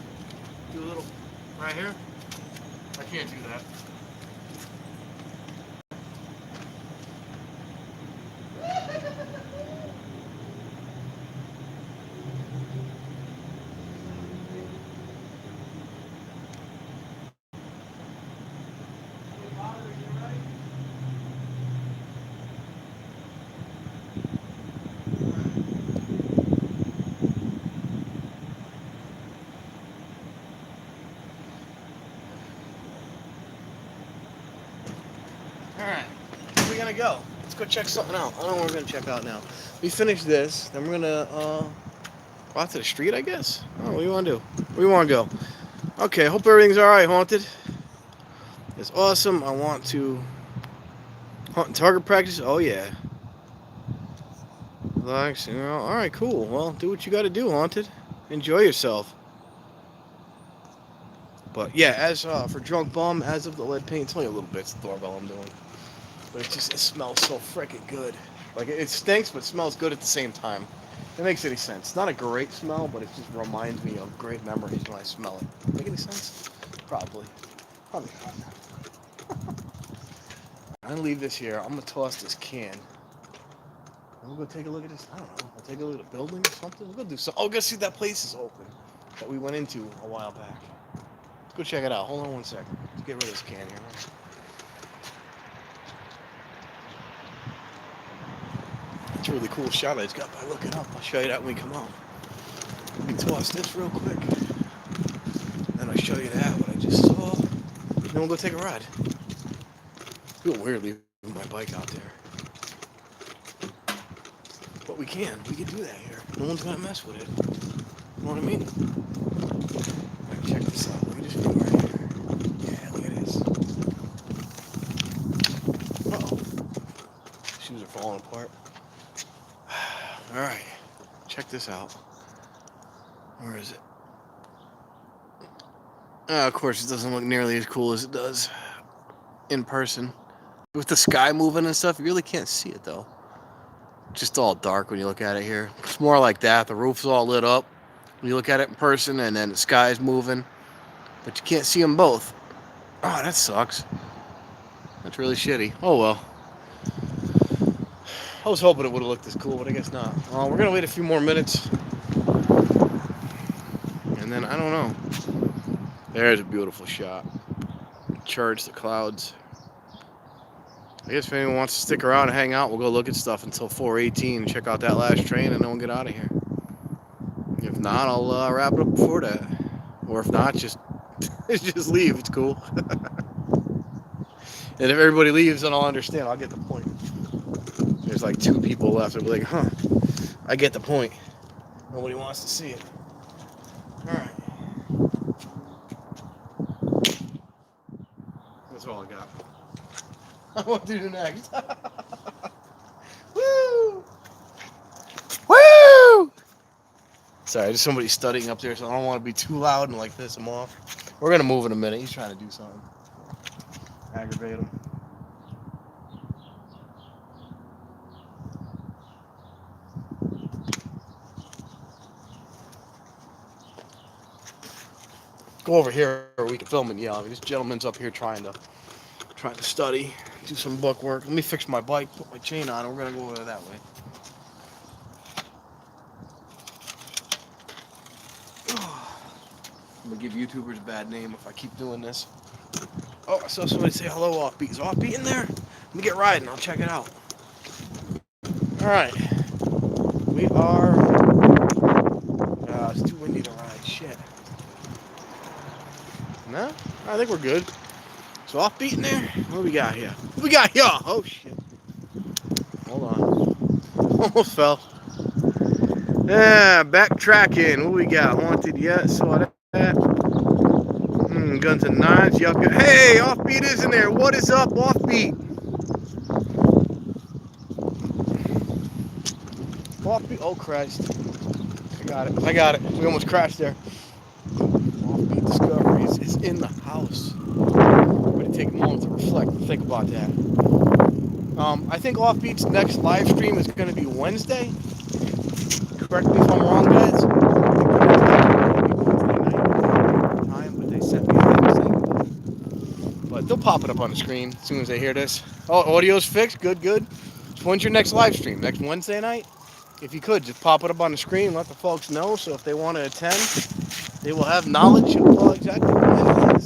Do a little right here? I can't do that. Alright, where are we gonna go? Let's go check something out. I don't know what we're gonna check out now. We finish this, then we're gonna go out to the street, I guess? Oh, what do you wanna do? Where do you wanna go? Okay, hope everything's alright, Haunted. It's awesome. I want to Hunt and target practice? Oh, yeah. Relax, all right, cool. Well, do what you got to do, Haunted. Enjoy yourself. But yeah, as for Drunk Bum, as of the lead paint, it's only a little bit. It's the doorbell I'm doing. But it smells so freaking good. Like, it stinks, but it smells good at the same time. It makes any sense. It's not a great smell, but it just reminds me of great memories when I smell it. Make any sense? Probably. Probably not. I'm gonna leave this here. I'm gonna toss this can. We'll go take a look at this. I don't know. We'll take a look at the building or something. We'll go do something. Oh, go see that place is open that we went into a while back. Let's go check it out. Hold on one second. Let's get rid of this can here. It's a really cool shot I just got by looking up. I'll show you that when we come out. Let me toss this real quick. Then I'll show you that, what I just saw. Then we'll go take a ride. It's a little weird leaving my bike out there. But we can do that here. No one's gonna mess with it. You know what I mean? Alright, check this out. Let me just film right here. Yeah, look at this. Uh-oh. Shoes are falling apart. Alright. Check this out. Where is it? Of course, it doesn't look nearly as cool as it does in person. With the sky moving and stuff, you really can't see it though. Just all dark when you look at it here. It's more like that. The roof's all lit up when you look at it in person, and then the sky's moving, but you can't see them both. Oh, that sucks. That's really shitty. Oh well. I was hoping it would have looked as cool, but I guess not. We're gonna wait a few more minutes, and then I don't know. There's a beautiful shot. Church, the clouds. I guess if anyone wants to stick around and hang out, we'll go look at stuff until 4:18 and check out that last train, and then we'll get out of here. If not, I'll wrap it up before that. Or if not, just leave. It's cool. And if everybody leaves, then I'll understand. I'll get the point. There's like 2 people left. I'll be like, huh, I get the point. Nobody wants to see it. All right. That's all I got. What do the next? Woo! Woo! Sorry, there's somebody studying up there, so I don't want to be too loud and like piss him off. We're gonna move in a minute. He's trying to do something. Aggravate him. Go over here, or we can film and yell. I mean, this gentleman's up here trying to study, do some book work. Let me fix my bike, put my chain on, and we're gonna go over that way. I'm gonna give YouTubers a bad name if I keep doing this. Oh, I saw somebody say hello, Offbeat. Is Offbeat in there? Let me get riding. I'll check it out. All right, we are. It's too windy to ride. Shit. No, I think we're good. So Offbeat in there. What do we got here? What do we got here? Oh shit. Hold on. Almost fell. Yeah, backtracking. What do we got? Haunted yet? Saw that. Guns and knives. Yup. Hey, Offbeat is in there. What is up, Offbeat? Offbeat. Oh Christ. I got it. We almost crashed there. Offbeat Discoveries is in the house. Everybody take a moment to reflect and think about that. I think Offbeat's next live stream is going to be Wednesday. Correct me if I'm wrong, guys. But they sent me a but they'll pop it up on the screen as soon as they hear this. Oh, audio's fixed. Good, good. So when's your next live stream? Next Wednesday night? If you could, just pop it up on the screen and let the folks know. So if they want to attend, they will have knowledge of exactly what it is.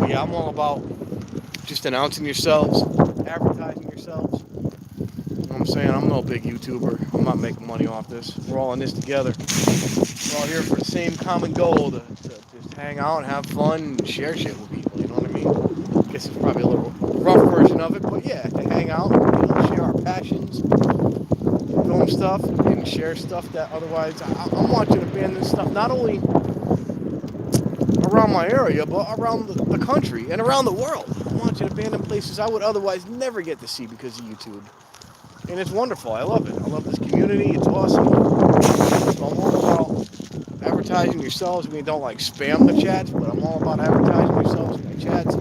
Yeah, I'm all about just announcing yourselves, advertising yourselves. You know what I'm saying? I'm no big YouTuber. I'm not making money off this. We're all in this together. We're all here for the same common goal to just hang out and have fun and share shit with people. You know what I mean? I guess it's probably a little rough version of it, but yeah, to hang out, share our passions, go and stuff and share stuff that otherwise I'm watching abandoned stuff not only around my area but around the country and around the world. I'm watching abandoned places I would otherwise never get to see because of YouTube. And it's wonderful. I love it. I love this community. It's awesome. So I'm all about advertising yourselves. I mean, don't like spam the chats, but I'm all about advertising yourselves in my chats.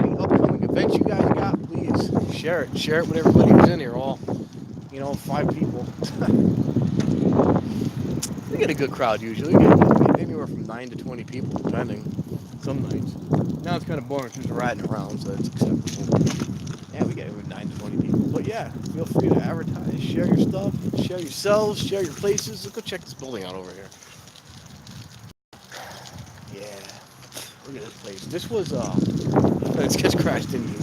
Any upcoming events you guys got, please share it. Share it with everybody who's in here. All, 5 people. We get a good crowd usually. We get anywhere from 9 to 20 people, depending. Some nights. Now it's kind of boring because we're riding around, so it's acceptable. Yeah, we get 9 to 20 people. But yeah, feel free to advertise, share your stuff, share yourselves, share your places. Let's go check this building out over here. Yeah, look at this place. This was, it gets crashed into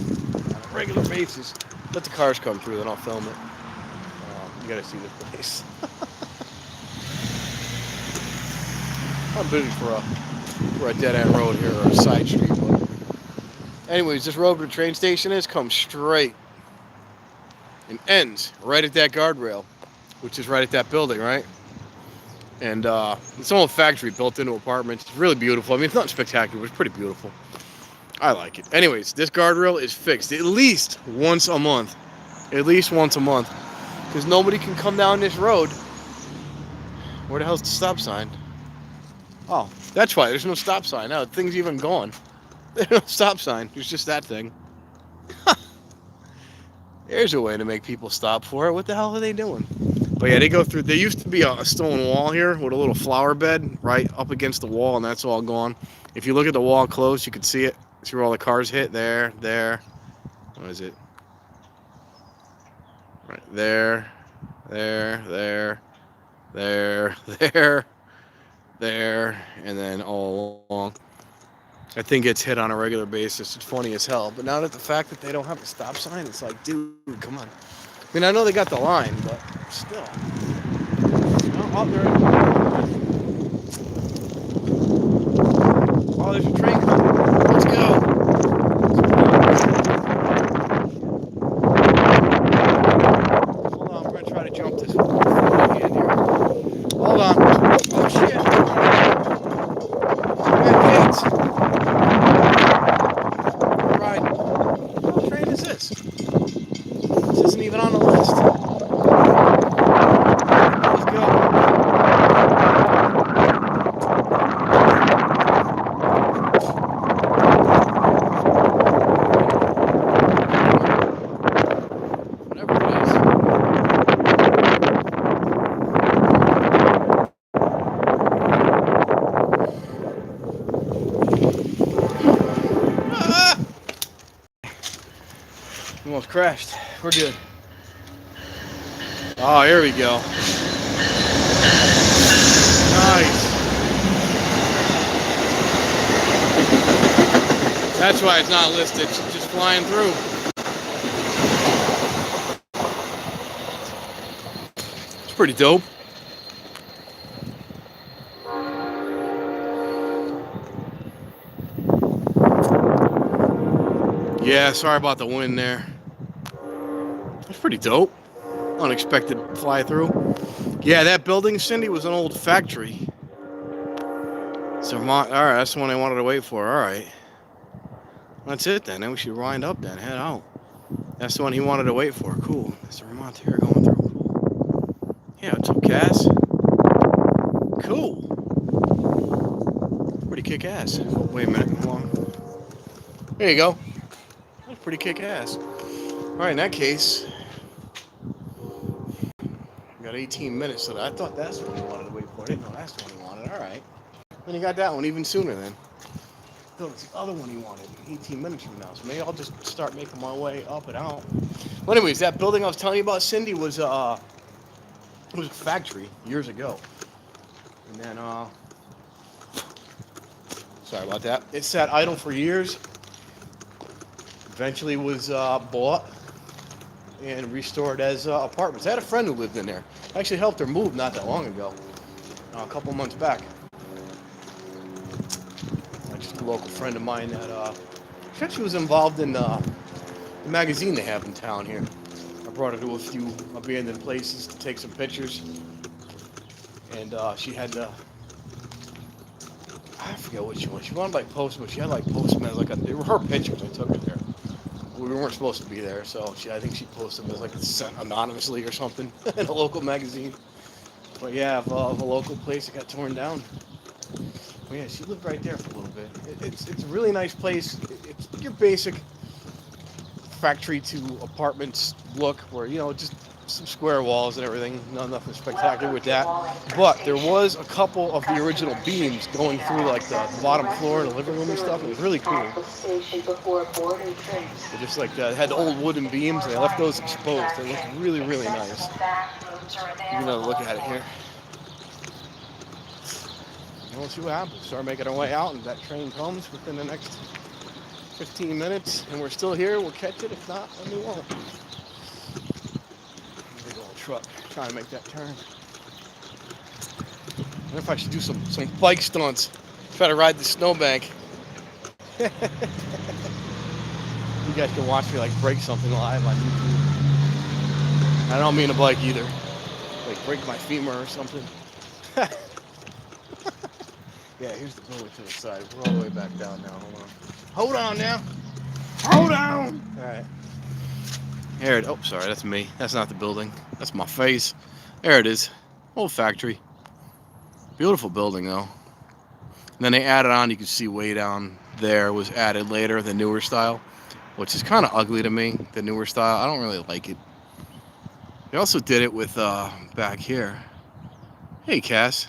on a regular basis. Let the cars come through, then I'll film it. You gotta see this place. I'm busy for a dead-end road here, or a side street. But anyways, this road where the train station is comes straight and ends right at that guardrail, which is right at that building, right? And it's an old factory built into apartments. It's really beautiful. I mean, it's not spectacular, but it's pretty beautiful. I like it. Anyways, this guardrail is fixed at least once a month. At least once a month. Because nobody can come down this road. Where the hell's the stop sign? Oh, that's why. There's no stop sign. Now, the thing's even gone. There's no stop sign. There's just that thing. There's a way to make people stop for it. What the hell are they doing? But yeah, they go through. There used to be a stone wall here with a little flower bed right up against the wall, and that's all gone. If you look at the wall close, you can see it. See where all the cars hit? There. What is it? Right there. There, and then all along. That thing gets hit on a regular basis. It's funny as hell. But now that the fact that they don't have a stop sign, it's like, dude, come on. I mean, I know they got the line, but still. Oh, there's a train coming. Let's go. Hold on, we're going to try to jump this hand here. Hold on. Oh, shit. All right. What train is this? This isn't even on the list. Let's go. Almost crashed. We're good. Oh, here we go. Nice. That's why it's not listed. It's just flying through. It's pretty dope. Yeah, sorry about the wind there. It's pretty dope. Unexpected fly through. Yeah, that building, Cindy, was an old factory. So, all right, that's the one I wanted to wait for. All right. That's it then. Then we should wind up then. Head out. That's the one he wanted to wait for. Cool. That's the Vermont here going through. Cool. Yeah, what's up, Cass? Cool. Pretty kick ass. Oh, wait a minute. Hold on. There you go. That's pretty kick ass. All right, in that case, we got 18 minutes. So I thought that's the one he wanted to wait for. I didn't know that's the one he wanted. All right. Then he got that one even sooner then. I thought it was the other one he wanted 18 minutes from now. So maybe I'll just start making my way up and out. Well, anyways, that building I was telling you about, Cindy, was it was a factory years ago. And then, sorry about that. It sat idle for years. Eventually was bought and restored as apartments. I had a friend who lived in there. I actually helped her move not that long ago, a couple months back. Just a local friend of mine that she was involved in the magazine they have in town here, brought her to a few abandoned places to take some pictures. And she had I forget what she wanted. She wanted like Postman. She had like Postman as like they were her pictures. I took her there. We weren't supposed to be there, so I think she posted them as like sent anonymously or something in a local magazine. But yeah, of a local place that got torn down. Well, yeah, she lived right there for a little bit. It's a really nice place. It's your basic factory to apartments look, where just some square walls and everything. Nothing spectacular with that. But there was a couple of the original beams going through like the bottom floor and the living room and stuff. It was really cool. They just like had old wooden beams and they left those exposed. They looked really, really nice. You can look at it here. And we'll see what happens. Start making our way out, and that train comes within the next 15 minutes, and we're still here. We'll catch it. If not, then we won't. Big old truck trying to make that turn. I wonder if I should do some bike stunts. Try to ride the snowbank. You guys can watch me like break something live on YouTube. I don't mean a bike either. Like break my femur or something. Yeah, here's the building to the side. We're all the way back down now. Hold on now. Hold on. All right. Here it. Oh, sorry, that's me. That's not the building. That's my face. There it is. Old factory. Beautiful building though. And then they added on. You can see way down there was added later the newer style, which is kind of ugly to me. The newer style. I don't really like it. They also did it with back here. Hey, Cass.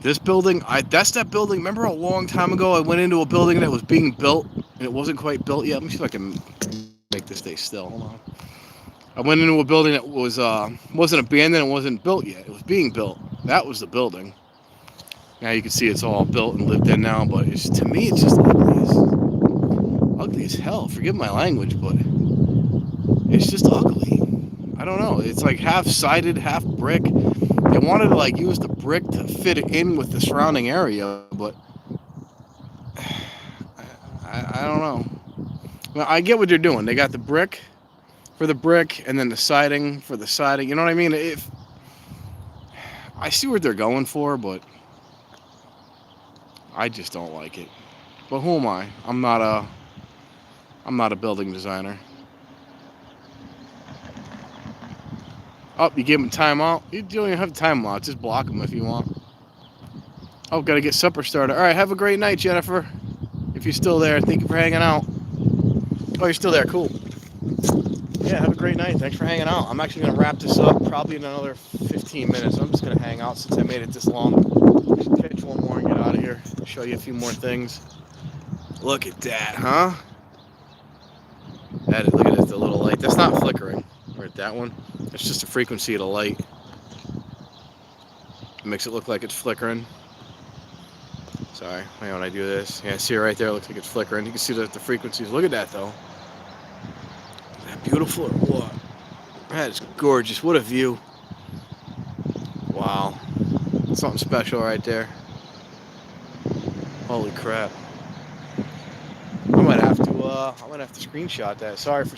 This building, that's that building. Remember a long time ago I went into a building that was being built and it wasn't quite built yet? Let me see if I can make this stay still. Hold on. I went into a building that wasn't abandoned, it wasn't built yet. It was being built. That was the building. Now you can see it's all built and lived in now, but to me it's just ugly as hell. Forgive my language, but it's just ugly. I don't know. It's like half sided, half brick. They wanted to like use the brick to fit it in with the surrounding area, but I don't know. Well, I get what they're doing. They got the brick for the brick and then the siding for the siding. You know what I mean? If I see what they're going for, but I just don't like it. But who am I? I'm not a building designer. Oh, you gave him timeout? You don't even have timeout. Just block him if you want. Oh, gotta get supper started. All right, have a great night, Jennifer. If you're still there, thank you for hanging out. Oh, you're still there. Cool. Yeah, have a great night. Thanks for hanging out. I'm actually gonna wrap this up probably in another 15 minutes. I'm just gonna hang out since I made it this long. Just catch one more and get out of here. Show you a few more things. Look at that, huh? Look at that, the little light. That's not flickering. Or that one. It's just the frequency of the light. It makes it look like it's flickering. Sorry, when I do this. Yeah, see it right there? It looks like it's flickering. You can see the frequencies. Look at that, though. Isn't that beautiful or what? That is gorgeous. What a view. Wow. Something special right there. Holy crap. I might have to screenshot that. Sorry for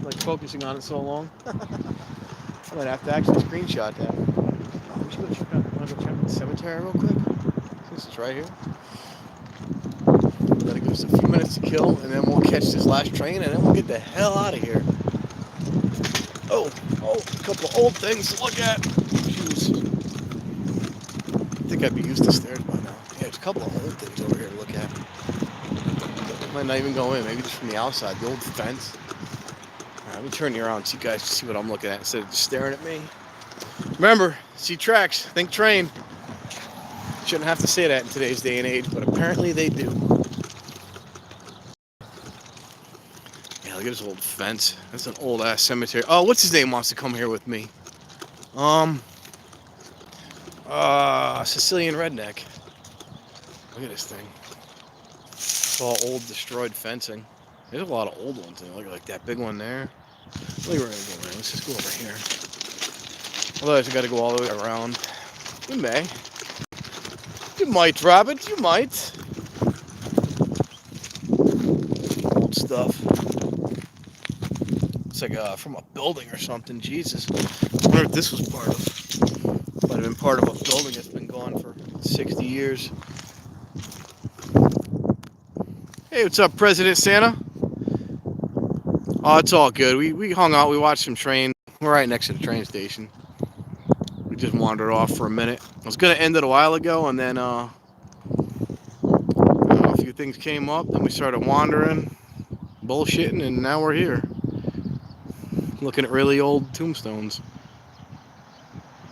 like focusing on it so long. I might have to actually screenshot that. We should go check out the cemetery real quick. Since it's right here. Gotta give us a few minutes to kill, and then we'll catch this last train, and then we'll get the hell out of here. Oh, a couple of old things to look at. Shoes. I think I'd be used to stairs by now. Yeah, there's a couple of old things over here to look at. Might not even go in, maybe just from the outside. The old fence. All right, let me turn you around so you guys can see what I'm looking at instead of just staring at me. Remember, see tracks, think train. Shouldn't have to say that in today's day and age, but apparently they do. Yeah, look at this old fence. That's an old ass cemetery. Oh, what's his name wants to come here with me? Sicilian Redneck. Look at this thing. It's all old, destroyed fencing. There's a lot of old ones. Look like that big one there. Let's just go over here. Otherwise, we got to go all the way around. You may. You might, Robert. You might. Old stuff. looks like from a building or something. Jesus. I wonder if this was part of. Might have been part of a building that's been gone for 60 years. Hey, what's up, President Santa? Oh, it's all good. We hung out. We watched some trains. We're right next to the train station. We just wandered off for a minute. I was going to end it a while ago, and then I don't know, a few things came up. Then we started wandering, bullshitting, and now we're here. Looking at really old tombstones.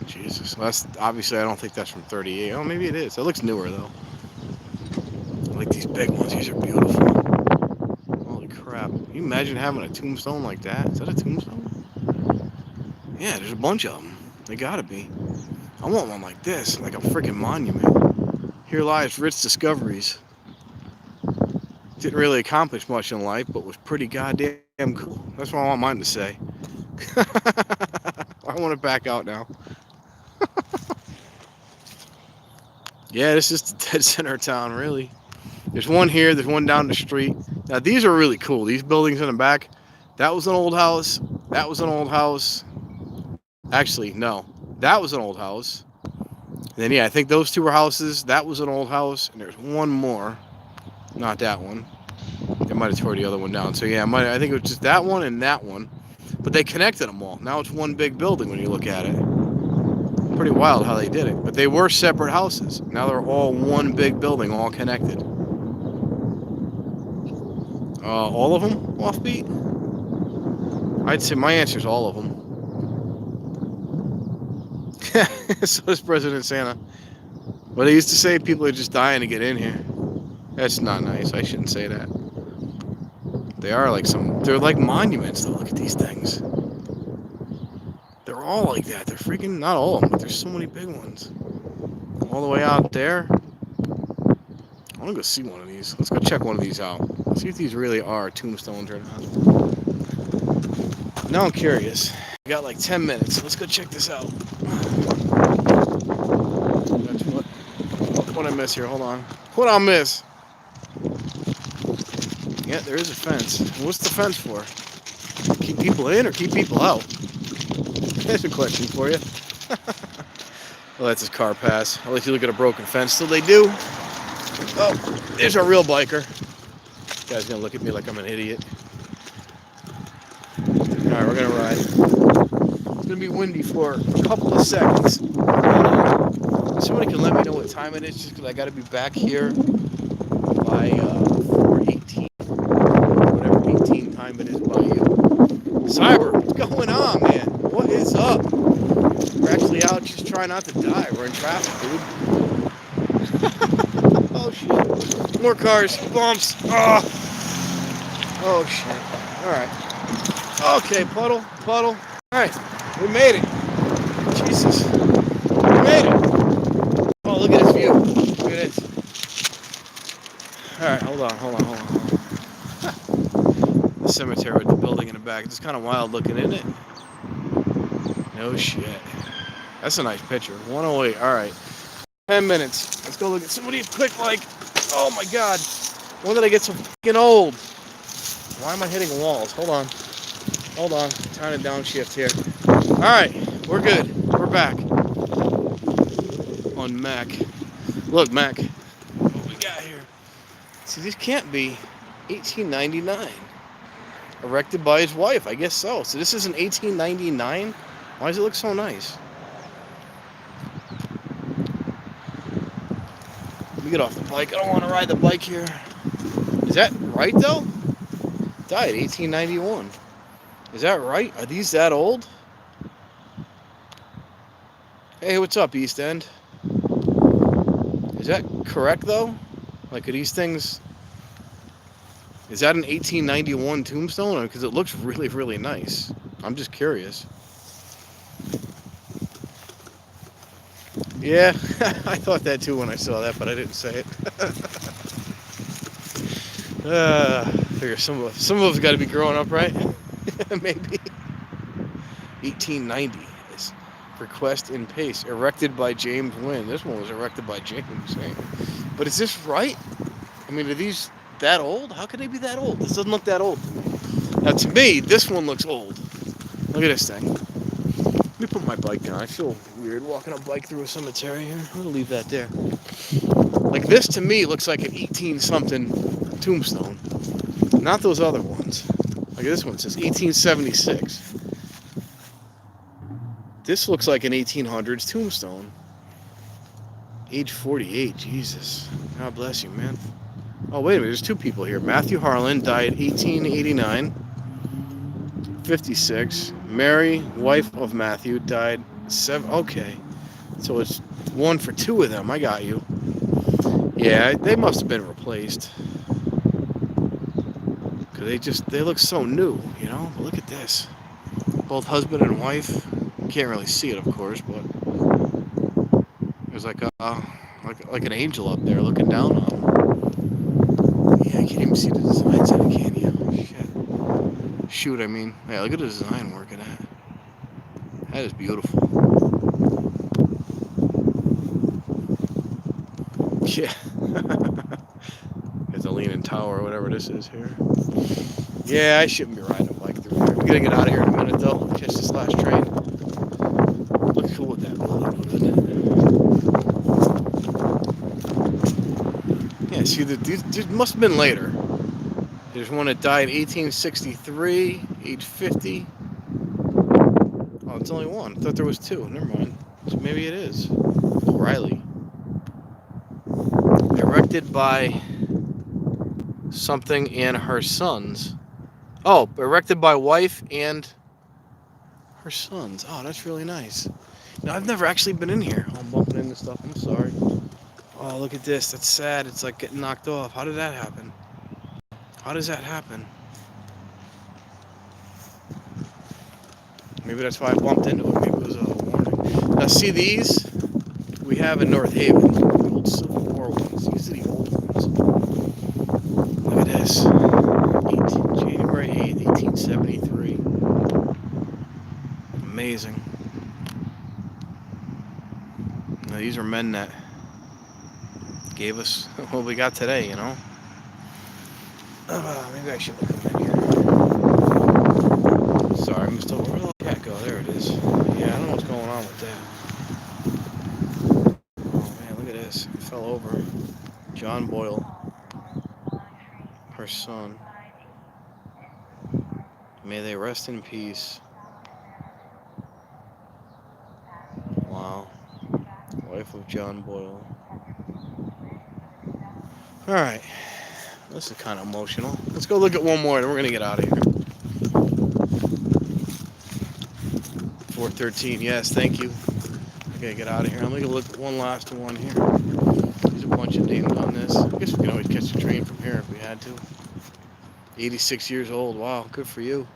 Jesus. That's obviously, I don't think that's from 38. Oh, maybe it is. It looks newer, though. I like these big ones. These are beautiful. Holy crap. Can you imagine having a tombstone like that? Is that a tombstone? Yeah, there's a bunch of them. They gotta be. I want one like this, like a freaking monument. Here lies Rich Discoveries. Didn't really accomplish much in life, but was pretty goddamn cool. That's what I want mine to say. I want it back out now. Yeah, this is the dead center of town, really. There's one here, there's one down the street. Now, these are really cool. These buildings in the back, that was an old house. That was an old house. Actually, no. That was an old house. And then, yeah, I think those two were houses. That was an old house. And there's one more. Not that one. They might have tore the other one down. So, yeah, I think it was just that one and that one. But they connected them all. Now it's one big building when you look at it. Pretty wild how they did it. But they were separate houses. Now they're all one big building, all connected. All of them offbeat? I'd say my answer is all of them. So is President Santa. But I used to say people are just dying to get in here. That's not nice. I shouldn't say that. They are like they're like monuments though. Look at these things. They're all like that. They're freaking, not all of them, but there's so many big ones. All the way out there. I want to go see one of these. Let's go check one of these out. See if these really are tombstones or not. Now I'm curious. We got like 10 minutes. Let's go check this out. That's what I miss here. Hold on. What I miss? Yeah, there is a fence. What's the fence for? Keep people in or keep people out? That's a question for you. Well, that's his car pass. I'll let you look at a broken fence. Still they do. Oh, there's a real biker. This guy's gonna look at me like I'm an idiot. Alright, we're gonna ride. It's gonna be windy for a couple of seconds. Somebody can let me know what time it is, just because I gotta be back here by 4:18. Whatever 18 time it is by you. Cyber, what's going on, man? What is up? We're actually out just trying not to die. We're in traffic, dude. Oh, shit. More cars. Bumps. Oh, shit. Alright. Okay, puddle. Alright. We made it. Jesus. We made it. Oh, look at this view. Look at this. Alright, hold on. The cemetery with the building in the back. It's kind of wild looking, isn't it? No shit. That's a nice picture. 108. Alright. 10 minutes. Let's go look at some of these quick, like. Oh my god. When did I get so fucking old? Why am I hitting walls? Hold on. Trying to downshift here. Alright. We're good. We're back. On Mac. Look, Mac. What we got here? See, this can't be 1899. Erected by his wife. I guess so. So this is an 1899? Why does it look so nice? Let me get off the bike. I don't want to ride the bike here. Is that right, though? Died 1891. Is that right? Are these that old? Hey, what's up, East End? Is that correct, though? Like, are these things... Is that an 1891 tombstone? Because it looks really, really nice. I'm just curious. Yeah, I thought that too when I saw that, but I didn't say it. Figure some of us got to be growing up, right? Maybe. 1890 is Request in Pace, erected by James Wynn. This one was erected by James. But is this right? I mean, are these that old? How could they be that old? This doesn't look that old to me. Now, to me, this one looks old. Look at this thing. Let me put my bike down. I feel weird walking a bike through a cemetery here. I'm gonna leave that there. Like this, to me, looks like an 18-something tombstone. Not those other ones. Like this one says 1876. This looks like an 1800s tombstone. Age 48, Jesus. God bless you, man. Oh, wait a minute, there's two people here. Matthew Harlan died 1889, 56. Mary, wife of Matthew, died 7. Okay, so it's one for two of them. I got you. Yeah, they must have been replaced. Because they look so new, you know? But look at this. Both husband and wife. Can't really see it, of course, but there's like an angel up there looking down on them. Yeah, I can't even see the designs on it, can you? Shit. Shoot, I mean. Yeah, look at the design working at. That is beautiful. Yeah. It's a Leaning Tower or whatever this is here. Yeah, I shouldn't be riding a bike through here. We're gonna get out of here in a minute though. Catch this last train. Look cool with that building, doesn't it? Yeah, see, these must have been later. There's one that died in 1863, age 50. Oh, it's only one. I thought there was two. Never mind. So maybe it is. O'Reilly. Erected by something and her sons. Oh, erected by wife and her sons. Oh, that's really nice. Now, I've never actually been in here. Oh, I'm bumping into stuff. I'm sorry. Oh, look at this. That's sad. It's like getting knocked off. How did that happen? How does that happen? Maybe that's why I bumped into it. Maybe it was a warning. Now, see these? We have in North Haven. The old Civil War ones. These are the old ones. Look at this. January 8th, 1873. Amazing. Now, these are men that gave us what we got today, you know? Maybe I should look in here. Sorry, Mr. Where did the cat go? There it is. Yeah, I don't know what's going on with that. Oh man, look at this. It fell over. John Boyle. Her son. May they rest in peace. Wow. Wife of John Boyle. Alright. This is kind of emotional. Let's go look at one more and we're going to get out of here. 413, yes, thank you. Okay, get out of here. I'm going to look at one last one here. There's a bunch of names on this. I guess we can always catch a train from here if we had to. 86 years old. Wow, good for you.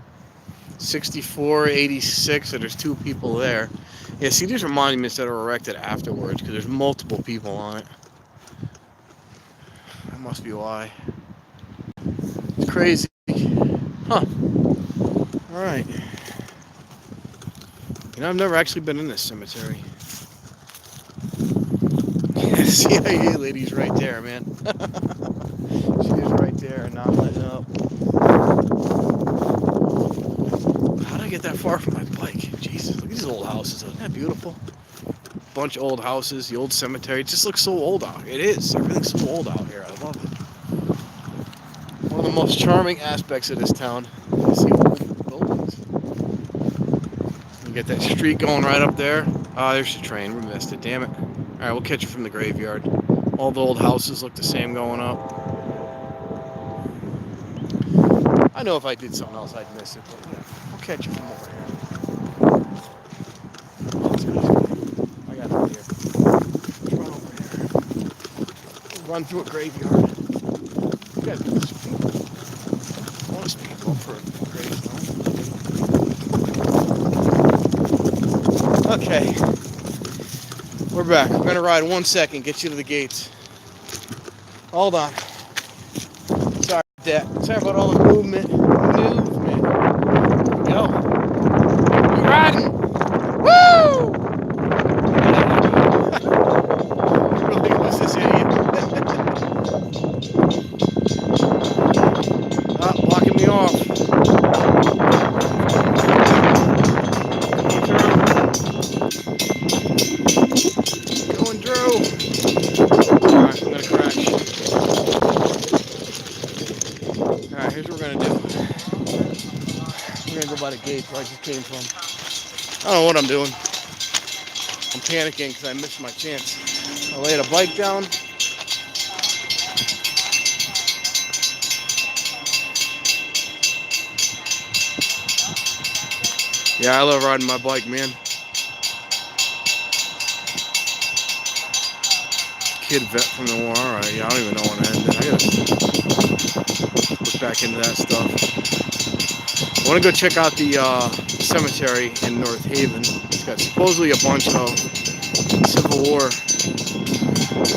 64, 86, so there's two people there. Yeah, see, these are monuments that are erected afterwards because there's multiple people on it. That must be why. It's crazy. Huh. Alright. You know, I've never actually been in this cemetery. Yeah, CIA lady's right there, man. She is right there, not letting up. How did I get that far from my bike? Jesus, look at these old houses. Isn't that beautiful? Bunch of old houses, the old cemetery. It just looks so old out here. It is. Everything's so old out here. I love it. One of the most charming aspects of this town is the old buildings. You get that street going right up there. Oh, there's the train. We missed it. Damn it. All right, we'll catch you from the graveyard. All the old houses look the same going up. I know if I did something else, I'd miss it, but yeah, we'll catch you from over here. I got it here. Let's run over here. Run through a graveyard. You guys can speak. I want to speak up for a gravestone. Okay. We're back. We're going to ride 1 second, get you to the gates. Hold on. Sorry about that. Sorry about all the movement. There we go. We're riding. Woo! Really was this idiot. Blocking me off. gonna go by the gate where I just came from. I don't know what I'm doing. I'm panicking because I missed my chance. I laid a bike down. Yeah, I love riding my bike, man. Kid vet from the war. All right, yeah, I don't even know when it ended. I gotta look back into that stuff. I want to go check out the cemetery in North Haven. It's got supposedly a bunch of Civil War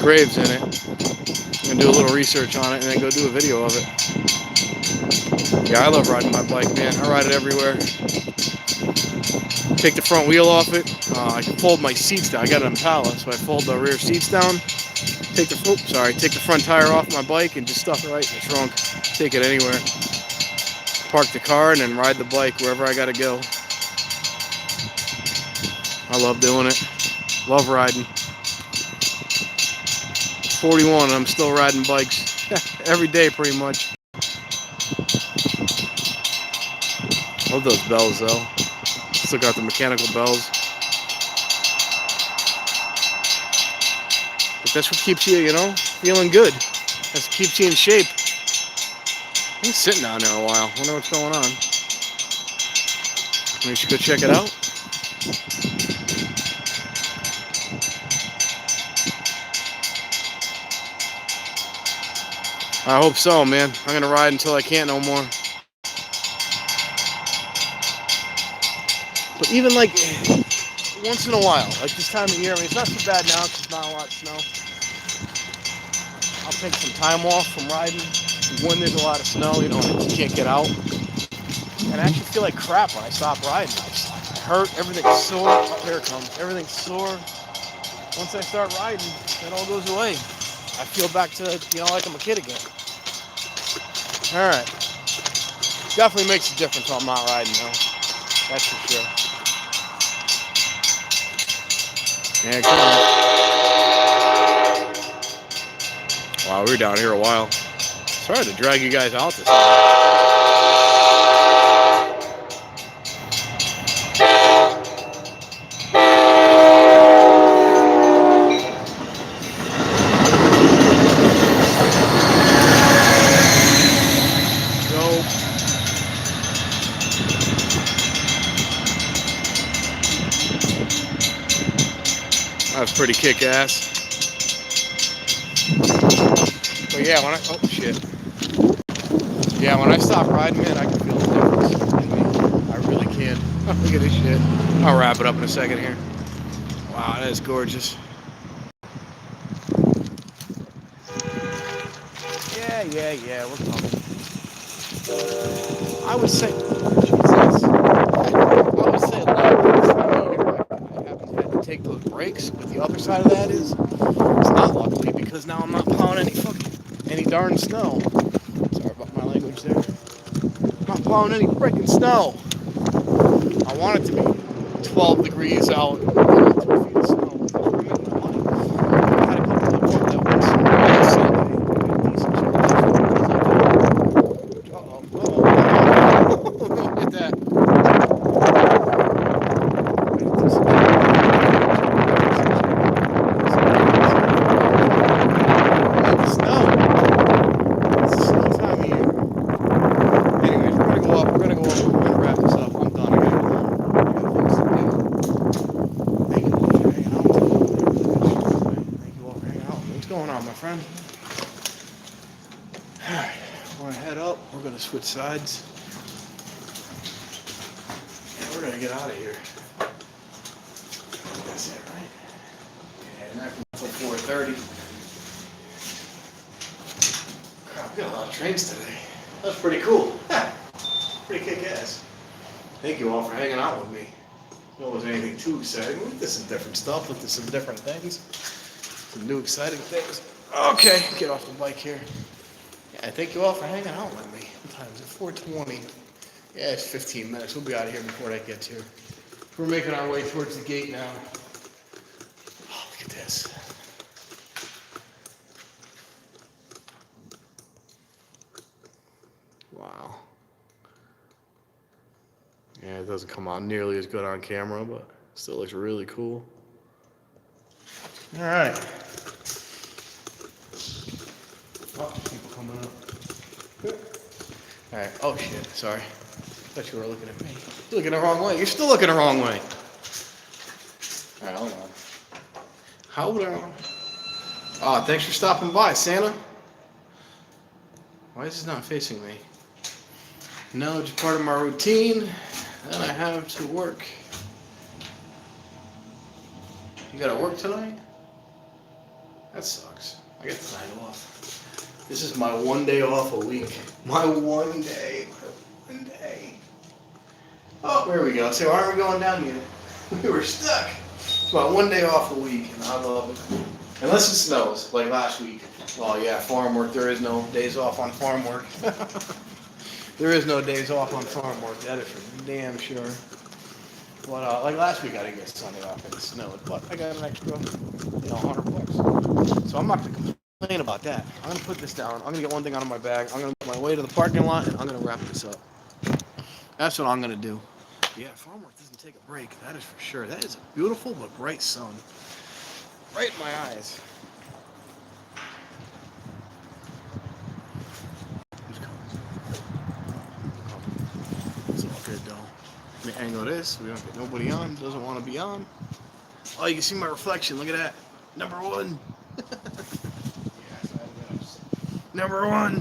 graves in it. I'm gonna do a little research on it and then go do a video of it. Yeah, I love riding my bike, man. I ride it everywhere. Take the front wheel off it. I can fold my seats down. I got an Impala, so I fold the rear seats down. Take the front tire off my bike and just stuff it right in the trunk. Take it anywhere. Park the car and then ride the bike wherever I gotta go. I love doing it. Love riding. 41 and I'm still riding bikes every day pretty much. Love those bells though. Still got the mechanical bells. But that's what keeps you, feeling good. That's what keeps you in shape. I'm sitting down there a while. Wonder what's going on. Maybe we should go check it out. I hope so, man. I'm gonna ride until I can't no more. But even like once in a while, like this time of year, I mean, it's not too bad now because there's not a lot of snow. I'll take some time off from riding when there's a lot of snow, and you can't get out. And I actually feel like crap when I stop riding. I hurt, everything's sore. Oh, here it comes. Everything's sore. Once I start riding, it all goes away. I feel back to, like I'm a kid again. All right. Definitely makes a difference when I'm not riding, though. That's for sure. Yeah, come on. Wow, we were down here a while. Sorry to drag you guys out this time. That was pretty kick-ass. But yeah, when I stop riding, man, I can feel the difference in me. I really can. Look at this shit. I'll wrap it up in a second here. Wow, that is gorgeous. Yeah, we're coming. I would say, Jesus. I would say a lot of this time here, I haven't had to take those breaks, but the other side of that is, it's not luckily because now I'm not plowing any darn snow. Sorry about my language there. I'm not plowing any freaking snow. I want it to be 12 degrees out, 2 feet of snow. I had a couple of people that went Sunday. Look at that. Switch sides. And we're gonna get out of here. That's it, right? Yeah, not until 4:30. Crap, we got a lot of trains today. That's pretty cool. Pretty kick-ass. Thank you all for hanging out with me. It wasn't anything too exciting. We did some different stuff, looked at some different things. Some new exciting things. Okay, get off the bike here. Yeah, thank you all for hanging out with me. What time is it? 4:20. Yeah, it's 15 minutes. We'll be out of here before that gets here. We're making our way towards the gate now. Oh, look at this. Wow. Yeah, it doesn't come out nearly as good on camera, but still looks really cool. All right. Oh, people coming up. All right. Oh shit. Sorry. Thought you were looking at me. You're looking the wrong way. You're still looking the wrong way. All right, hold on. Hold on. Oh, thanks for stopping by, Santa. Why is this not facing me? No, it's part of my routine. Then I have to work. You gotta work tonight? That sucks. I get the night off. This is my 1 day off a week. My 1 day. My 1 day. Oh, there we go. So why aren't we going down yet? We were stuck. It's my 1 day off a week, and I love it. Unless it snows, like last week. Well, yeah, farm work. There is no days off on farm work. There is no days off on farm work. That is for damn sure. But like last week, I didn't get Sunday off and it snowed, but I got an extra, $100. So I'm not gonna complain about that. I'm gonna put this down. I'm gonna get one thing out of my bag. I'm gonna make my way to the parking lot, and I'm gonna wrap this up. That's what I'm gonna do. Yeah, farm work doesn't take a break. That is for sure. That is a beautiful but bright sun, right in my eyes. It's all good though. Let me angle this. We don't get nobody on. Doesn't want to be on. Oh, you can see my reflection. Look at that. Number one. Number one.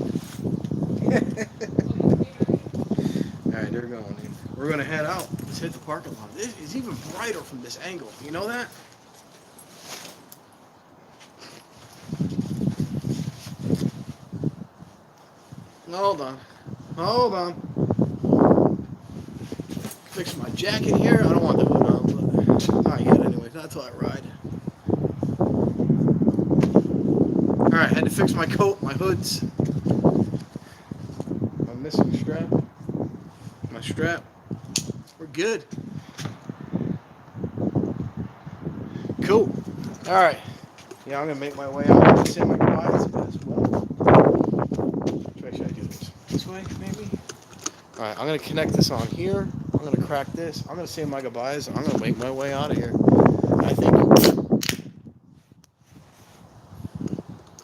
All right, they're going in. We're gonna head out. Let's hit the parking lot. This is even brighter from this angle. You know that? Hold on. Hold on. Fix my jacket here. I don't want the hood on, but not yet anyway. Not until I ride. Alright, had to fix my coat, my hoods. I'm missing a strap. My strap. We're good. Cool. Alright. Yeah, I'm gonna make my way out. Say my goodbyes as well. Should I do this way, maybe? Alright, I'm gonna connect this on here. I'm gonna crack this. I'm gonna say my goodbyes. I'm gonna make my way out of here. I think.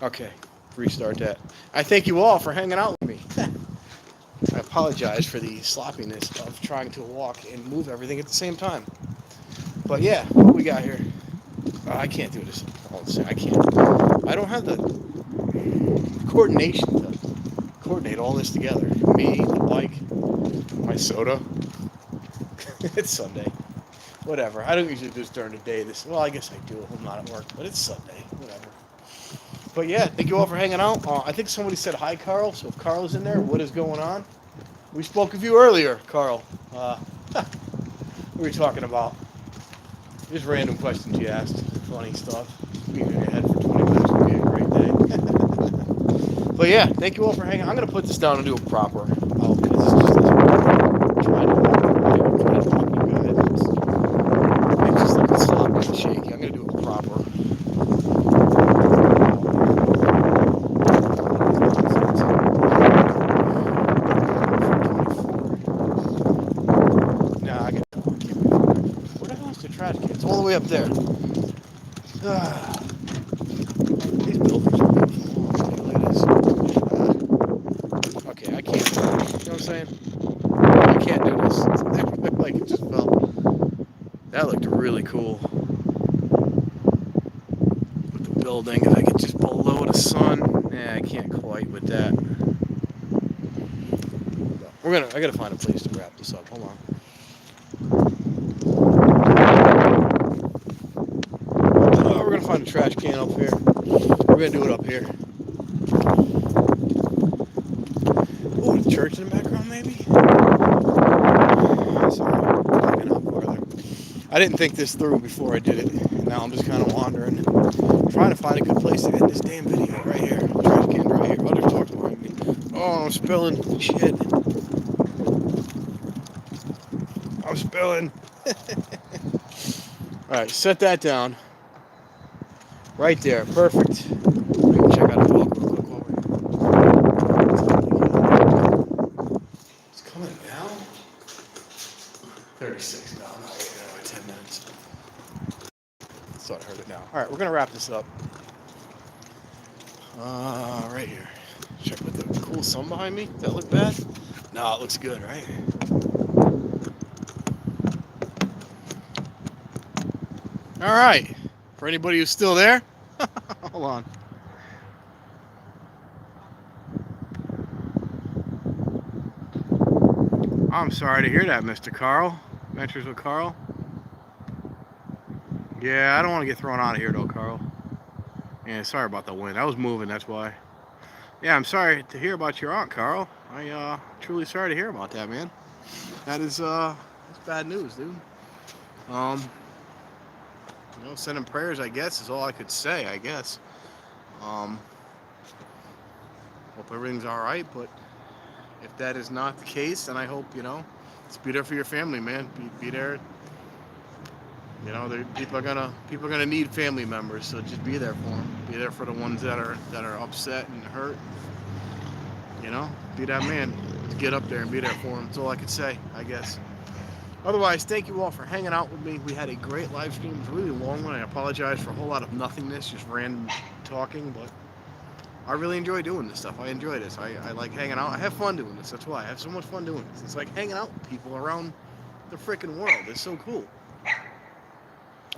Okay, restart that. I thank you all for hanging out with me. I apologize for the sloppiness of trying to walk and move everything at the same time. But yeah, what we got here? I can't do this all the same. I can't. I don't have the coordination to coordinate all this together. Me, the bike, my soda. It's Sunday. Whatever. I don't usually do this during the day. Well, I guess I do if I'm not at work, but it's Sunday. Whatever. But yeah, thank you all for hanging out. I think somebody said hi, Carl. So if Carl's in there, what is going on? We spoke of you earlier, Carl. What were we talking about? Just random questions you asked. Funny stuff. Leaving your head for 20 minutes would be a great day. But yeah, thank you all for hanging out. I'm going to put this down and do it proper. Oh, this is just trying to talk to you guys. It's just like sloppy and shaky. I'm going to do it proper. Nah, I got to keep it. Where the hell is the trash can? It's all the way up there. These buildings are beautiful. Look at this. Okay, I can't. You know what I'm saying? I can't do this. Like it just fell. That looked really cool. With the building, if I could just below the sun. Yeah, I can't quite with that. I gotta find a place to wrap this up. Hold on. We're gonna find a trash can up here. We're gonna do it up here. Oh, the church in the background, maybe? Sorry, looking up farther. I didn't think this through before I did it. Now I'm just kind of wandering, trying to find a good place to end this damn video. Right here, trash can right here. Oh, there's talking behind me. Oh, I'm spilling shit. I'm spilling. All right, set that down. Right there, perfect. Let me check out a dog real quick over here. It's coming down. we're gonna wrap this up. Right here. Should I put the cool sun behind me? Does that look bad? No, it looks good, right? All right. For anybody who's still there, hold on. I'm sorry to hear that, Mr. Carl. Adventures with Carl. Yeah, I don't want to get thrown out of here, though, Carl. Yeah, sorry about the wind. I was moving, that's why. Yeah, I'm sorry to hear about your aunt, Carl. Truly sorry to hear about that, man. That's bad news, dude. Sending prayers, I guess, is all I could say, I guess. Hope everything's all right, but if that is not the case, then I hope, just be there for your family, man. Be there. People are gonna need family members, so just be there for them. Be there for the ones that are upset and hurt. Be that man. Get up there and be there for them. That's all I could say, I guess. Otherwise, thank you all for hanging out with me. We had a great live stream. It was a really long one. I apologize for a whole lot of nothingness, just random talking, but I really enjoy doing this stuff. I enjoy this. I like hanging out. I have fun doing this. That's why I have so much fun doing this. It's like hanging out with people around the freaking world. It's so cool.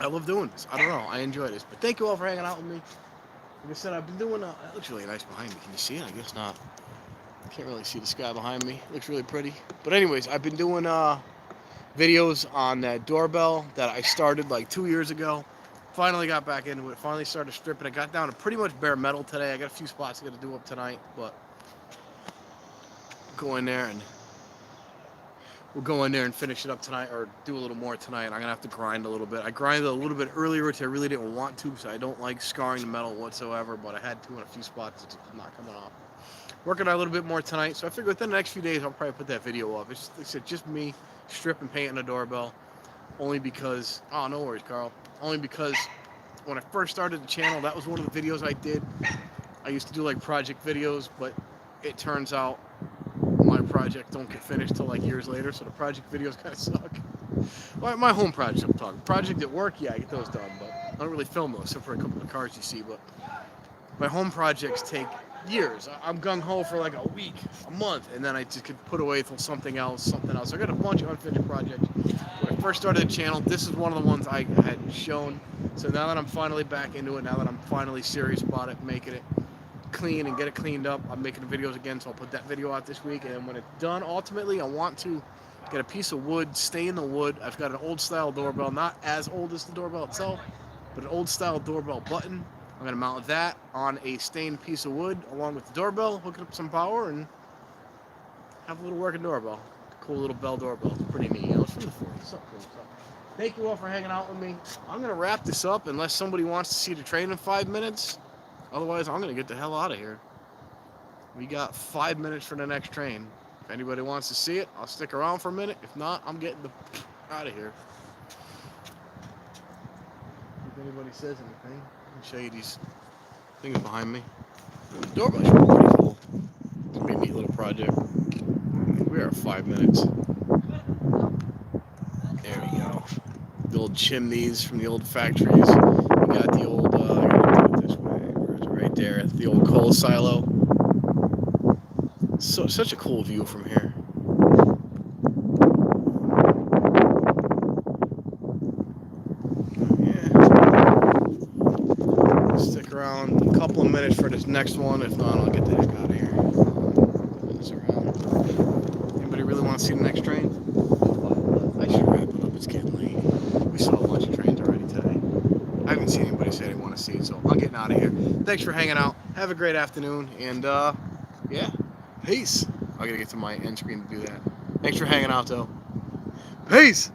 I love doing this. I don't know. I enjoy this. But thank you all for hanging out with me. Like I said, I've been doing... it looks really nice behind me. Can you see it? I guess not. I can't really see the sky behind me. It looks really pretty. But anyways, I've been doing videos on that doorbell that I started like 2 years ago. Finally got back into it. Finally started stripping. I got down to pretty much bare metal today. I got a few spots I got to do up tonight. But go in there and... we'll go in there and finish it up tonight, or do a little more tonight. I'm going to have to grind a little bit. I grinded a little bit earlier, which I really didn't want to, because I don't like scarring the metal whatsoever, but I had to in a few spots. It's not coming off. Working on a little bit more tonight, so I figure within the next few days, I'll probably put that video up. It's just me stripping, painting the doorbell, only because... oh, no worries, Carl. Only because when I first started the channel, that was one of the videos I did. I used to do, like, project videos, but it turns out my project don't get finished till like years later, so the project videos kind of suck. Well, my home project I'm talking. Project at work, yeah, I get those done, but I don't really film those except for a couple of cars you see. But my home projects take years. I'm gung-ho for like a week, a month, and then I just could put away till something else. I got a bunch of unfinished projects. When I first started the channel, this is one of the ones I had shown. So now that I'm finally back into it, now that I'm finally serious about it, making it clean and get it cleaned up, I'm making videos again, so I'll put that video out this week. And then when it's done, ultimately I want to get a piece of wood, stay in the wood. I've got an old style doorbell, not as old as the doorbell itself, but an old style doorbell button. I'm going to mount that on a stained piece of wood along with the doorbell, hook it up some power, and have a little working doorbell. Cool little bell doorbell. It's pretty neat. It's from the 40s. Something cool. So, thank you all for hanging out with me. I'm going to wrap this up unless somebody wants to see the train in 5 minutes. Otherwise, I'm going to get the hell out of here. We got 5 minutes for the next train. If anybody wants to see it, I'll stick around for a minute. If not, I'm getting the out of here. If anybody says anything, I'll show you these things behind me. The doorbell should be pretty cool. It's going to be a neat little project. We are at 5 minutes. There we go. The old chimneys from the old factories. We got the old, I gotta do it this way. Where's it? Right there. The old coal silo. So, such a cool view from here. Yeah. Stick around a couple of minutes for this next one. If not, I'll get the heck out of here. Anybody really want to see the next train? I should wrap it up. It's getting late. We saw a bunch of trains already today. I haven't seen anybody say they want to see it, so I'm getting out of here. Thanks for hanging out. Have a great afternoon, and yeah, peace. I gotta get to my end screen to do that. Thanks for hanging out, though. Peace.